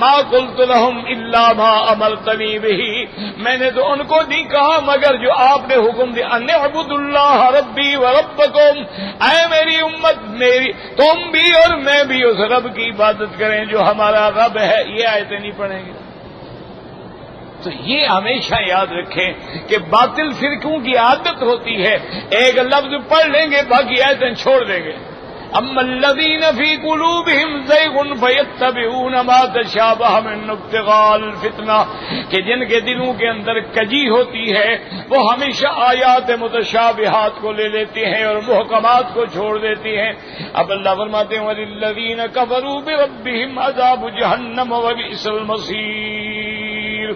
ما قلت لهم الا ما امرتنی بہ، میں نے تو ان کو نہیں کہا مگر جو آپ نے حکم دیا. ان اعبدوا اللہ ربی و ربکم، اے میری امت، میری تم بھی اور میں بھی اس رب کی عبادت کریں جو ہمارا رب ہے. یہ آیتیں نہیں پڑھیں گے. تو یہ ہمیشہ یاد رکھیں کہ باطل فرقوں کی عادت ہوتی ہے ایک لفظ پڑھ لیں گے باقی آیتیں چھوڑ دیں گے. اما الذین فی قلوبہم زیغ فیتبعون ما تشابہ من ابتغاء الفتنہ، کہ جن کے دلوں کے اندر کجی ہوتی ہے وہ ہمیشہ آیات متشابہات کو لے لیتے ہیں اور محکمات کو چھوڑ دیتے ہیں. اب اللہ فرماتے ہیں وللذین کفروا بربہم عذاب جہنم وبئس المصیر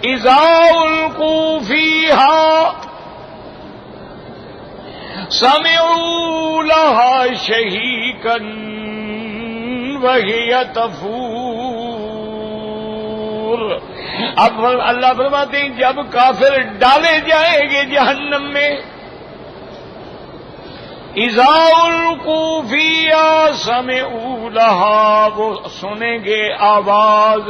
اذا القوا فیہا سمعوا لها شہیقا وہی تفور. اب اللہ فرماتے ہیں جب کافر ڈالے جائیں گے جہنم میں، اذا القوا فیہا سمعوا لها، وہ سنیں گے آواز،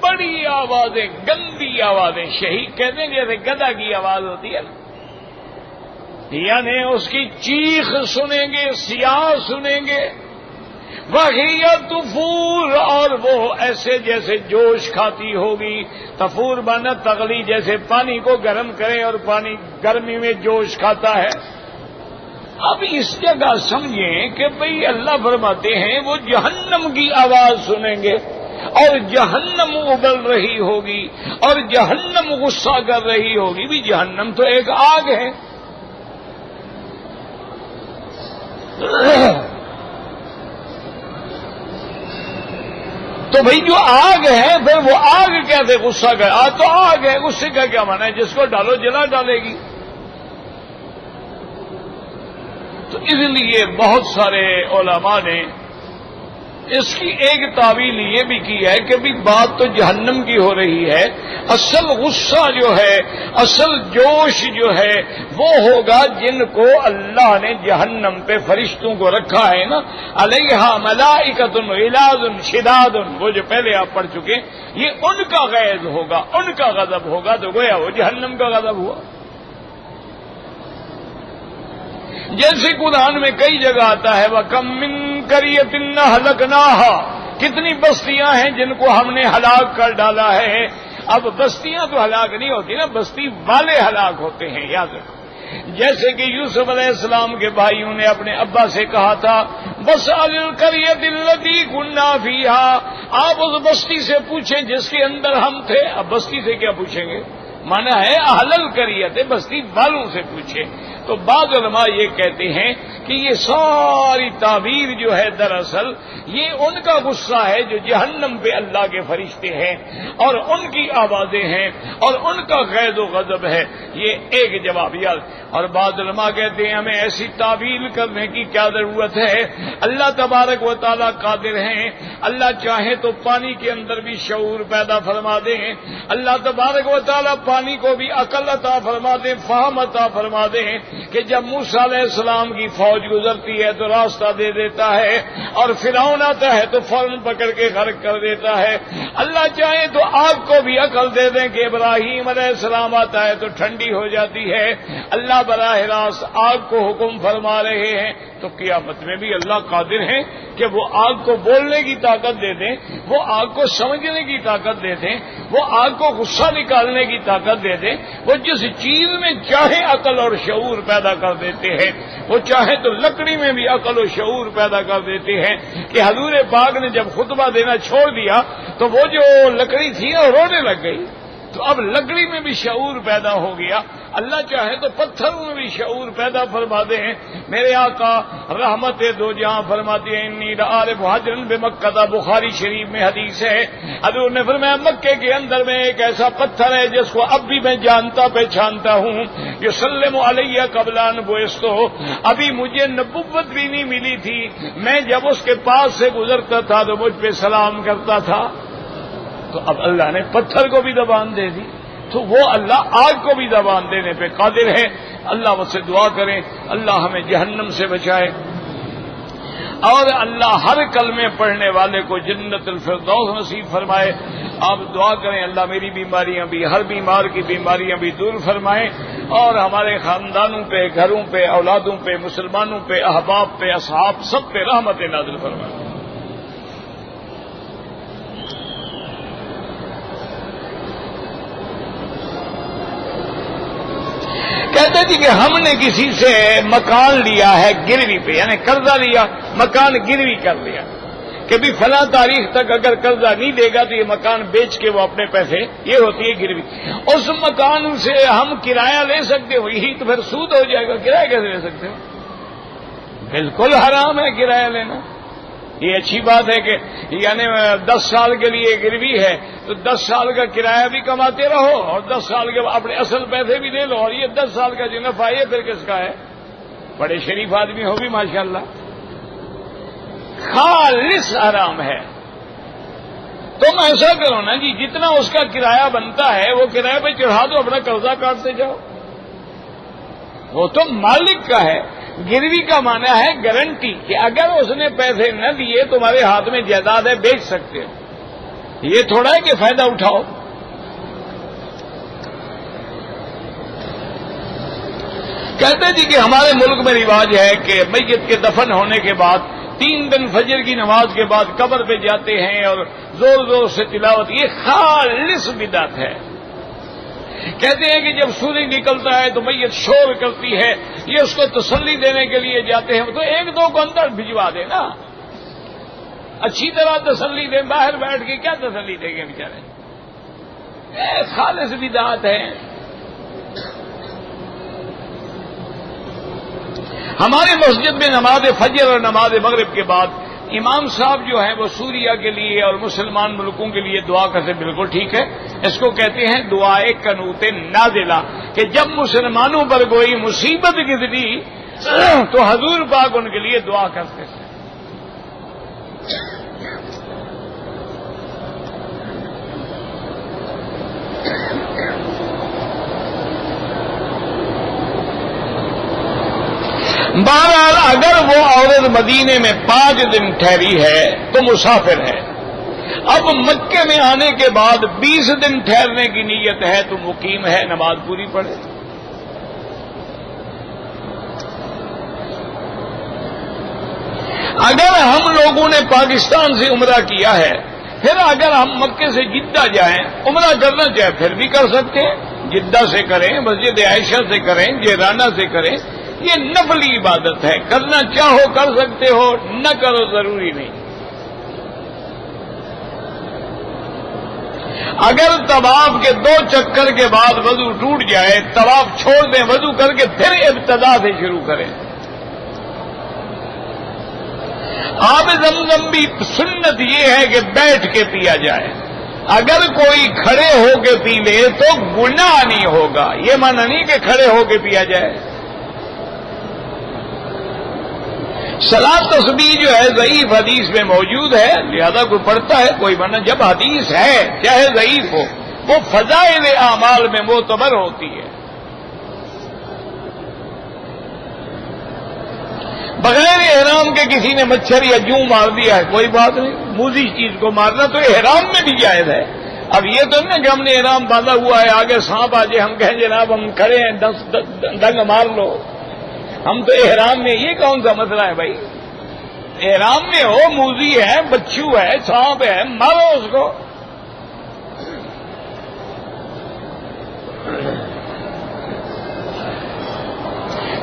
بڑی آوازیں، گندی آوازیں. شہیق کہتے ہیں جیسے گدھا کی آواز ہوتی ہے نا، یعنی اس کی چیخ سنیں گے، سیاہ سنیں گے. وہی تفور، اور وہ ایسے جیسے جوش کھاتی ہوگی. تفور مانا تغلی، جیسے پانی کو گرم کریں اور پانی گرمی میں جوش کھاتا ہے. اب اس جگہ سمجھیں کہ بھئی اللہ فرماتے ہیں وہ جہنم کی آواز سنیں گے اور جہنم ابل رہی ہوگی اور جہنم غصہ کر رہی ہوگی. بھی جہنم تو ایک آگ ہے. تو بھئی جو آگ ہے پھر وہ آگ کیسے غصہ کر، آج تو آگ ہے، غصے کا کیا معنی ہے؟ جس کو ڈالو جلا ڈالے گی. تو اس لیے بہت سارے علماء نے اس کی ایک تعویل یہ بھی کی ہے کہ بھی بات تو جہنم کی ہو رہی ہے، اصل غصہ جو ہے، اصل جوش جو ہے وہ ہوگا جن کو اللہ نے جہنم پہ فرشتوں کو رکھا ہے نا، علیہا ملائکۃ غلاظ شداد، وہ جو پہلے آپ پڑھ چکے، یہ ان کا غیظ ہوگا، ان کا غضب ہوگا. تو گویا وہ جہنم کا غضب ہوا. جیسے قرآن میں کئی جگہ آتا ہے وَكَم مِّن قَرْيَةٍ أَهْلَكْنَاهَا، کتنی بستیاں ہیں جن کو ہم نے ہلاک کر ڈالا ہے. اب بستیاں تو ہلاک نہیں ہوتی نا، بستی والے ہلاک ہوتے ہیں، یاد رکھو. جیسے کہ یوسف علیہ السلام کے بھائیوں نے اپنے ابا سے کہا تھا وَاسْأَلِ الْقَرْيَةَ الَّتِي كُنَّا فِيهَا، آپ اس بستی سے پوچھیں جس کے اندر ہم تھے۔ اب بستی سے کیا پوچھیں گے؟ مانا ہے اہل القریت، بستی والوں سے پوچھے۔ تو بعض علماء یہ کہتے ہیں کہ یہ ساری تعبیر جو ہے دراصل یہ ان کا غصہ ہے جو جہنم پہ اللہ کے فرشتے ہیں اور ان کی آوازیں ہیں اور ان کا غیظ و غضب ہے، یہ ایک جواب یاد۔ اور بعض علماء کہتے ہیں ہمیں ایسی تعبیر کرنے کی کیا ضرورت ہے، اللہ تبارک و تعالیٰ قادر ہیں، اللہ چاہے تو پانی کے اندر بھی شعور پیدا فرما دیں، اللہ تبارک و تعالیٰ پانی کو بھی عقل عطا فرما دیں، فہم عطا فرما دیں کہ جب موسیٰ علیہ السلام کی فوج گزرتی ہے تو راستہ دے دیتا ہے اور فرعون آتا ہے تو فوراً پکڑ کے غرق کر دیتا ہے۔ اللہ چاہے تو آگ کو بھی عقل دے دیں کہ ابراہیم علیہ السلام آتا ہے تو ٹھنڈی ہو جاتی ہے۔ اللہ براہ راست آگ کو حکم فرما رہے ہیں، تو قیامت میں بھی اللہ قادر ہیں کہ وہ آگ کو بولنے کی طاقت دے دیں، وہ آگ کو سمجھنے کی طاقت دے دیں، وہ آگ کو غصہ نکالنے کی طاقت دے دیں۔ وہ جس چیز میں چاہے عقل اور شعور پیدا کر دیتے ہیں، وہ چاہے تو لکڑی میں بھی عقل و شعور پیدا کر دیتے ہیں کہ حضور پاک نے جب خطبہ دینا چھوڑ دیا تو وہ جو لکڑی تھی وہ رونے لگ گئی، تو اب لکڑی میں بھی شعور پیدا ہو گیا۔ اللہ چاہے تو پتھروں میں بھی شعور پیدا فرما دے ہیں۔ میرے آقا رحمت دو جہاں فرماتے ہیں انی لعارف حجرا بمکہ، بخاری شریف میں حدیث ہے، حضور نے فرمایا مکے کے اندر میں ایک ایسا پتھر ہے جس کو اب بھی میں جانتا پہچانتا ہوں، یسلم علیہ قبل ان بعثت، ابھی مجھے نبوت بھی نہیں ملی تھی، میں جب اس کے پاس سے گزرتا تھا تو مجھ پہ سلام کرتا تھا۔ تو اب اللہ نے پتھر کو بھی زبان دے دی، تو وہ اللہ آگ کو بھی زبان دینے پہ قادر ہے۔ اللہ اس سے دعا کریں اللہ ہمیں جہنم سے بچائے، اور اللہ ہر کلمے پڑھنے والے کو جنت الفردوس نصیب فرمائے۔ آپ دعا کریں اللہ میری بیماریاں بھی، ہر بیمار کی بیماریاں بھی دور فرمائیں، اور ہمارے خاندانوں پہ، گھروں پہ، اولادوں پہ، مسلمانوں پہ، احباب پہ، اصحاب سب پہ رحمت نازل فرمائیں۔ کہتے جی کہ ہم نے کسی سے مکان لیا ہے گروی پہ، یعنی قرضہ لیا، مکان گروی کر لیا کہ بھی فلاں تاریخ تک اگر قرضہ نہیں دے گا تو یہ مکان بیچ کے وہ اپنے پیسے، یہ ہوتی ہے گروی۔ اس مکان سے ہم کرایہ لے سکتے ہو، یہی تو پھر سود ہو جائے گا، کرایہ کیسے لے سکتے ہو؟ بالکل حرام ہے کرایہ لینا۔ یہ اچھی بات ہے کہ یعنی 10 سال کے لیے گروی ہے تو 10 سال کا کرایہ بھی کماتے رہو اور 10 سال کے اپنے اصل پیسے بھی لے لو، اور یہ 10 سال کا جو نفع ہے پھر کس کا ہے؟ بڑے شریف آدمی ہو بھی ماشاءاللہ، خالص حرام ہے۔ تم ایسا کرو نا جی جتنا اس کا کرایہ بنتا ہے وہ کرایہ پہ چڑھا دو، اپنا قرضہ کاٹتے جاؤ، وہ تو مالک کا ہے۔ گروی کا معنی ہے گارنٹی کہ اگر اس نے پیسے نہ دیے تمہارے ہاتھ میں جائیداد ہے، بیچ سکتے ہو، یہ تھوڑا ہے کہ فائدہ اٹھاؤ۔ کہتے جی کہ ہمارے ملک میں رواج ہے کہ میت کے دفن ہونے کے بعد 3 دن فجر کی نماز کے بعد قبر پہ جاتے ہیں اور زور زور سے تلاوت، یہ خالص بدعت ہے۔ کہتے ہیں کہ جب سورج نکلتا ہے تو میت شور کرتی ہے، یہ اس کو تسلی دینے کے لیے جاتے ہیں، تو 1-2 کو اندر بھجوا دے نا، اچھی طرح تسلی دیں، باہر بیٹھ کے کیا تسلی دیں گے بیچارے؟ خالص بدعت ہے۔ ہماری مسجد میں نماز فجر اور نماز مغرب کے بعد امام صاحب جو ہیں وہ سوریہ کے لیے اور مسلمان ملکوں کے لیے دعا کرتے، بالکل ٹھیک ہے، اس کو کہتے ہیں دعائے قنوت نازلہ، کہ جب مسلمانوں پر کوئی مصیبت گزری تو حضور پاک ان کے لیے دعا کرتے تھے۔ بہرحال اگر وہ عورت مدینے میں 5 دن ٹھہری ہے تو مسافر ہے، اب مکے میں آنے کے بعد 20 دن ٹھہرنے کی نیت ہے تو مقیم ہے، نماز پوری پڑھے۔ اگر ہم لوگوں نے پاکستان سے عمرہ کیا ہے، پھر اگر ہم مکے سے جدہ جائیں عمرہ کرنا چاہے پھر بھی کر سکتے ہیں، جدہ سے کریں، مسجد عائشہ سے کریں، جیرانہ سے کریں، یہ نفلی عبادت ہے، کرنا چاہو کر سکتے ہو، نہ کرو ضروری نہیں۔ اگر طواف کے 2 چکر کے بعد وضو ٹوٹ جائے، طواف چھوڑ دیں، وضو کر کے پھر ابتدا سے شروع کریں۔ آب زمزم بھی سنت یہ ہے کہ بیٹھ کے پیا جائے، اگر کوئی کھڑے ہو کے پی لے تو گناہ نہیں ہوگا، یہ معنی نہیں کہ کھڑے ہو کے پیا جائے۔ صلاۃ تسبیح جو ہے ضعیف حدیث میں موجود ہے، لہذا کوئی پڑھتا ہے کوئی ورنہ جب حدیث ہے چاہے ضعیف ہو وہ فضائل اعمال میں معتبر ہوتی ہے۔ بغیر احرام کے کسی نے مچھر یا جوں مار دیا ہے کوئی بات نہیں، موذی چیز کو مارنا تو احرام میں بھی جائز ہے۔ اب یہ تو نہیں کہ ہم نے احرام باندھا ہوا ہے آگے سانپ آ جائے ہم کہیں جناب ہم کھڑے ہیں ڈنگ مار لو، ہم تو احرام میں، یہ کون سا مسئلہ ہے بھائی؟ احرام میں ہو، موذی ہے، بچھو ہے، سانپ ہے، مارو اس کو۔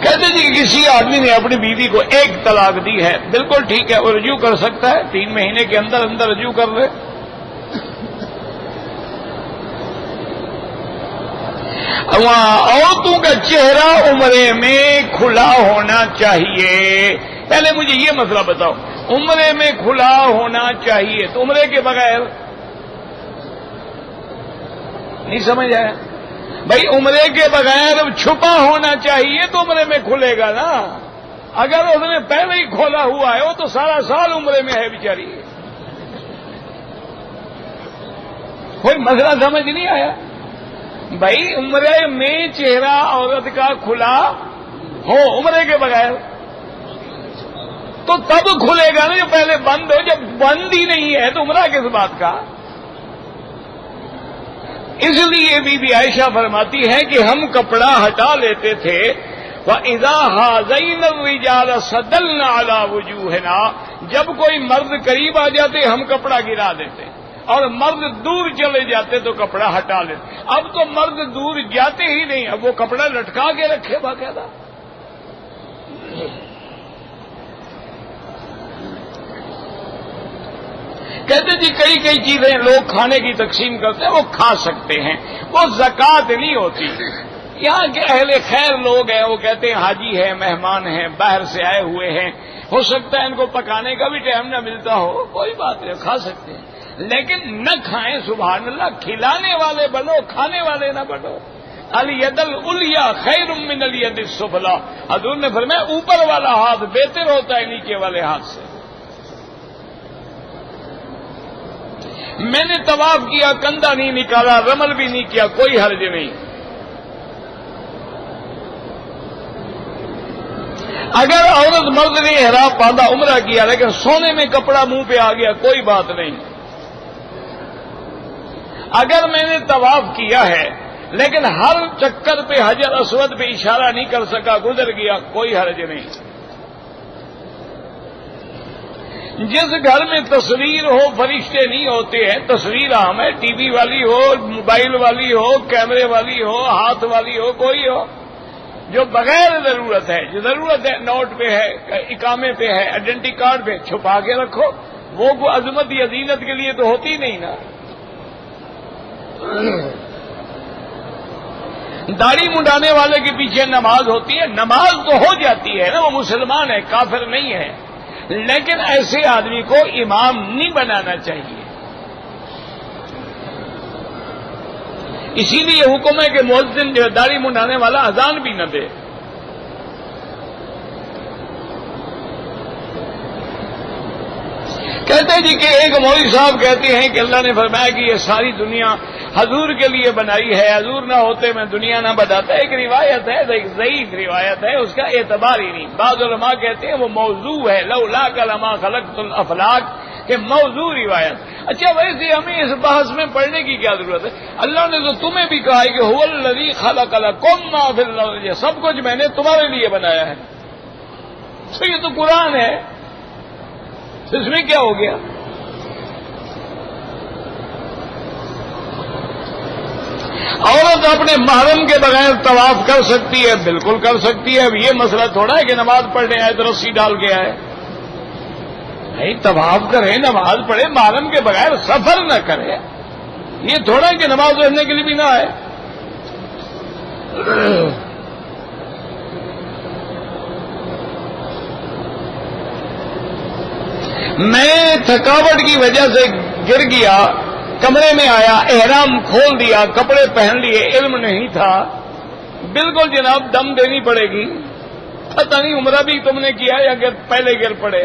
کہتے جی کسی آدمی نے اپنی بیوی کو 1 طلاق دی ہے، بالکل ٹھیک ہے، وہ رجوع کر سکتا ہے، 3 مہینے کے اندر اندر رجوع کر لے۔ عورتوں کا چہرہ عمرے میں کھلا ہونا چاہیے، پہلے مجھے یہ مسئلہ بتاؤ، عمرے میں کھلا ہونا چاہیے تو عمرے کے بغیر نہیں سمجھ آیا بھائی؟ عمرے کے بغیر چھپا ہونا چاہیے تو عمرے میں کھلے گا نا، اگر اس نے پہلے ہی کھولا ہوا ہے وہ تو سارا سال عمرے میں ہے بیچاری، کوئی مسئلہ سمجھ نہیں آیا بھائی؟ عمرے میں چہرہ عورت کا کھلا ہو عمرے کے بغیر تو تب کھلے گا نا، جو پہلے بند ہو، جب بند ہی نہیں ہے تو عمرہ کس بات کا؟ اس لیے بی بی عائشہ فرماتی ہے کہ ہم کپڑا ہٹا لیتے تھے، وَإِذَا هَذَيْنَ الرِّجَالَ سَدَلْنَا عَلَى وُجُوهِنَا، جب کوئی مرد قریب آ جاتے ہم کپڑا گرا دیتے، اور مرد دور چلے جاتے تو کپڑا ہٹا لیتے۔ اب تو مرد دور جاتے ہی نہیں، اب وہ کپڑا لٹکا کے رکھے باقاعدہ۔ کہتے جی کئی چیزیں لوگ کھانے کی تقسیم کرتے ہیں وہ کھا سکتے ہیں، وہ زکوٰۃ نہیں ہوتی۔ یہاں کے اہل خیر لوگ ہیں، وہ کہتے ہیں حاجی ہے، مہمان ہیں، باہر سے آئے ہوئے ہیں، ہو سکتا ہے ان کو پکانے کا بھی ٹائم نہ ملتا ہو، کوئی بات نہیں، کھا سکتے ہیں، لیکن نہ کھائیں، سبحان اللہ، کھلانے والے بنو، کھانے والے نہ بنو۔ الید العلیٰ خیر من الید السفلیٰ، حضور نے فرمایا اوپر والا ہاتھ بہتر ہوتا ہے نیچے والے ہاتھ سے۔ میں نے طواف کیا، کندھا نہیں نکالا، رمل بھی نہیں کیا، کوئی حرج نہیں۔ اگر عورت مرد نے احرام باندھا، عمرہ کیا، لیکن سونے میں کپڑا منہ پہ آ گیا، کوئی بات نہیں۔ اگر میں نے طواف کیا ہے لیکن ہر چکر پہ حجر اسود پہ اشارہ نہیں کر سکا، گزر گیا، کوئی حرج نہیں۔ جس گھر میں تصویر ہو، فرشتے نہیں ہوتے ہیں، تصویر عام ہے، ٹی وی والی ہو، موبائل والی ہو، کیمرے والی ہو، ہاتھ والی ہو، کوئی ہو، جو بغیر ضرورت ہے، جو ضرورت ہے نوٹ پہ ہے، اقامے پہ ہے، آئیڈینٹی کارڈ پہ، چھپا کے رکھو، وہ کوئی عظمت یا زینت کے لیے تو ہوتی نہیں نا۔ داڑھی منڈانے والے کے پیچھے نماز ہوتی ہے، نماز تو ہو جاتی ہے نا، وہ مسلمان ہے، کافر نہیں ہے، لیکن ایسے آدمی کو امام نہیں بنانا چاہیے۔ اسی لیے حکم ہے کہ مؤذن جو داڑھی منڈانے والا اذان بھی نہ دے۔ کہتے جی کہ ایک مولوی صاحب کہتے ہیں کہ اللہ نے فرمایا کہ یہ ساری دنیا حضور کے لیے بنائی ہے، حضور نہ ہوتے میں دنیا نہ بناتا۔ ایک روایت ہے، ضعیف روایت ہے، اس کا اعتبار ہی نہیں۔ بعض علماء کہتے ہیں وہ موضوع ہے، لولاک لما خلقت الافلاک، کہ موضوع روایت۔ اچھا ویسے ہمیں اس بحث میں پڑھنے کی کیا ضرورت ہے؟ اللہ نے تو تمہیں بھی کہا ہے کہ هو الذی خلق لکم ما فی الارض، سب کچھ میں نے تمہارے لیے بنایا ہے، تو یہ تو قرآن ہے، اس میں کیا ہو گیا؟ عورت اپنے محرم کے بغیر طواف کر سکتی ہے؟ بالکل کر سکتی ہے. اب یہ مسئلہ تھوڑا ہے کہ نماز پڑھنے آئے تو رسی ڈال کے آئے. نہیں، طواف کرے، نماز پڑھے، محرم کے بغیر سفر نہ کرے. یہ تھوڑا ہے کہ نماز پڑھنے کے لیے بھی نہ آئے. میں تھکاوٹ کی وجہ سے گر گیا، کمرے میں آیا، احرام کھول دیا، کپڑے پہن لیے، علم نہیں تھا. بالکل جناب دم دینی پڑے گی. پتہ نہیں عمرہ بھی تم نے کیا یا پہلے گر پڑے.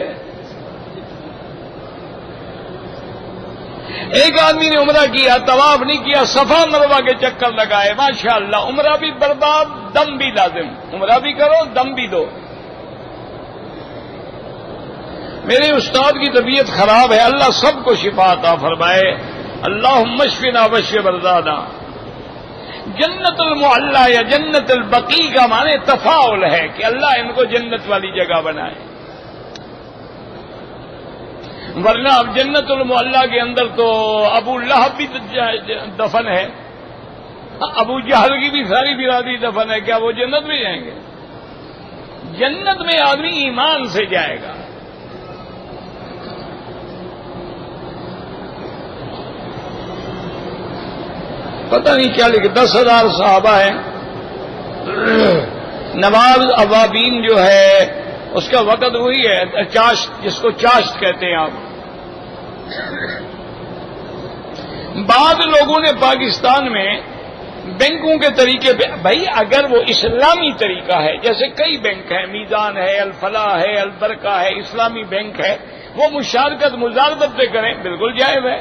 ایک آدمی نے عمرہ کیا، طواف نہیں کیا، صفا مروہ کے چکر لگائے، ماشاءاللہ عمرہ بھی برباد، دم بھی لازم. عمرہ بھی کرو، دم بھی دو. میرے استاد کی طبیعت خراب ہے، اللہ سب کو شفا عطا فرمائے. اللہم اشفنا واشف مرضانا. جنت المعلا یا جنت البقیع کا معنی تفاعل ہے کہ اللہ ان کو جنت والی جگہ بنائے. ورنہ اب جنت المعلا کے اندر تو ابو لہب بھی دفن ہے، ابو جہل کی بھی ساری برادری دفن ہے. کیا وہ جنت میں جائیں گے؟ جنت میں آدمی ایمان سے جائے گا. پتہ نہیں کیا لکھے، 10,000 صحابہ ہیں. نواز اوابین جو ہے اس کا وقت وہی ہے چاشت، جس کو چاشت کہتے ہیں آپ. بعض لوگوں نے پاکستان میں بینکوں کے طریقے پہ، بھائی اگر وہ اسلامی طریقہ ہے، جیسے کئی بینک ہیں، میزان ہے، الفلاح ہے، البرکہ ہے، اسلامی بینک ہے، وہ مشارکت مزاربت پہ کریں، بالکل جائز ہے.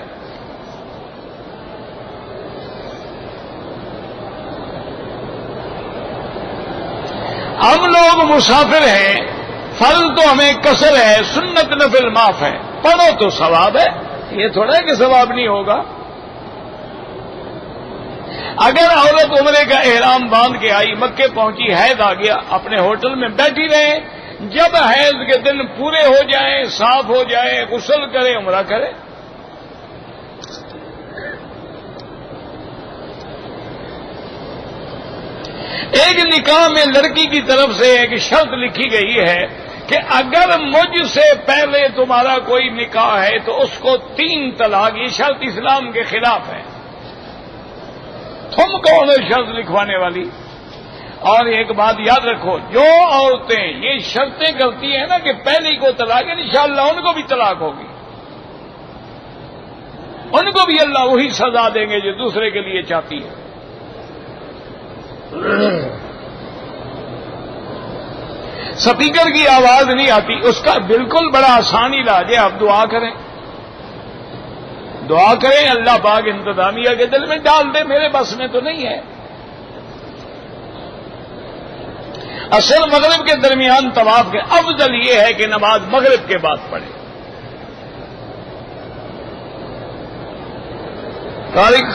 ہم لوگ مسافر ہیں، فرض تو ہمیں قصر ہے، سنت نفل معاف ہے، پڑھو تو ثواب ہے. یہ تھوڑا ہے کہ ثواب نہیں ہوگا. اگر عورت عمرے کا احرام باندھ کے آئی، مکے پہنچی، حیض آ گیا، اپنے ہوٹل میں بیٹھی رہے، جب حیض کے دن پورے ہو جائیں، صاف ہو جائے، غسل کرے، عمرہ کرے. ایک نکاح میں لڑکی کی طرف سے ایک شرط لکھی گئی ہے کہ اگر مجھ سے پہلے تمہارا کوئی نکاح ہے تو اس کو 3 طلاق. یہ شرط اسلام کے خلاف ہے. تم کون ہو شرط لکھوانے والی؟ اور ایک بات یاد رکھو، جو عورتیں یہ شرطیں کرتی ہیں نا کہ پہلی کو طلاق، انشاءاللہ ان کو بھی طلاق ہوگی. ان کو بھی اللہ وہی سزا دیں گے جو دوسرے کے لیے چاہتی ہے. سپیکر کی آواز نہیں آتی، اس کا بالکل بڑا آسان علاج ہے. آپ دعا کریں، دعا کریں، اللہ پاک انتظامیہ کے دل میں ڈال دے. میرے بس میں تو نہیں ہے. عصر مغرب کے درمیان طواف کے افضل یہ ہے کہ نماز مغرب کے بعد پڑھے.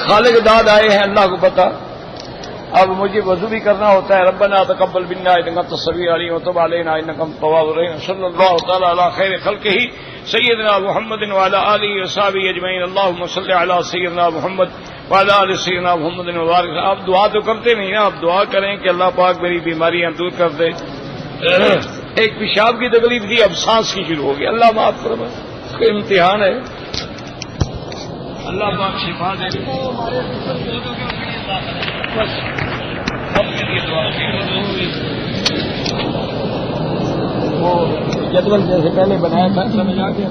خالق داد آئے ہیں، اللہ کو پتا. اب مجھے وضو بھی کرنا ہوتا ہے. ربنا تقبل منا انک انت السمیع العلیم وتب علینا انک انت التواب الرحیم. صلی اللہ تعالی علی خیر خلقہ سیدنا محمد وعلی آلہ وصحبہ اجمعین. اللهم صل علی سیدنا محمد وعلی آل سیدنا محمد وبارک. آپ دعا تو کرتے نہیں نا، آپ دعا کریں کہ اللہ پاک میری بیماریاں دور کر دے. ایک پیشاب کی تکلیف تھی، اب سانس کی شروع ہو گئی. اللہ معاف فرمائے، اس کا امتحان ہے. اللہ پاک شفا دے. بس سب کے لیے دعا وہ جدول جیسے پہلے بنایا تھا سمجھ آ گیا.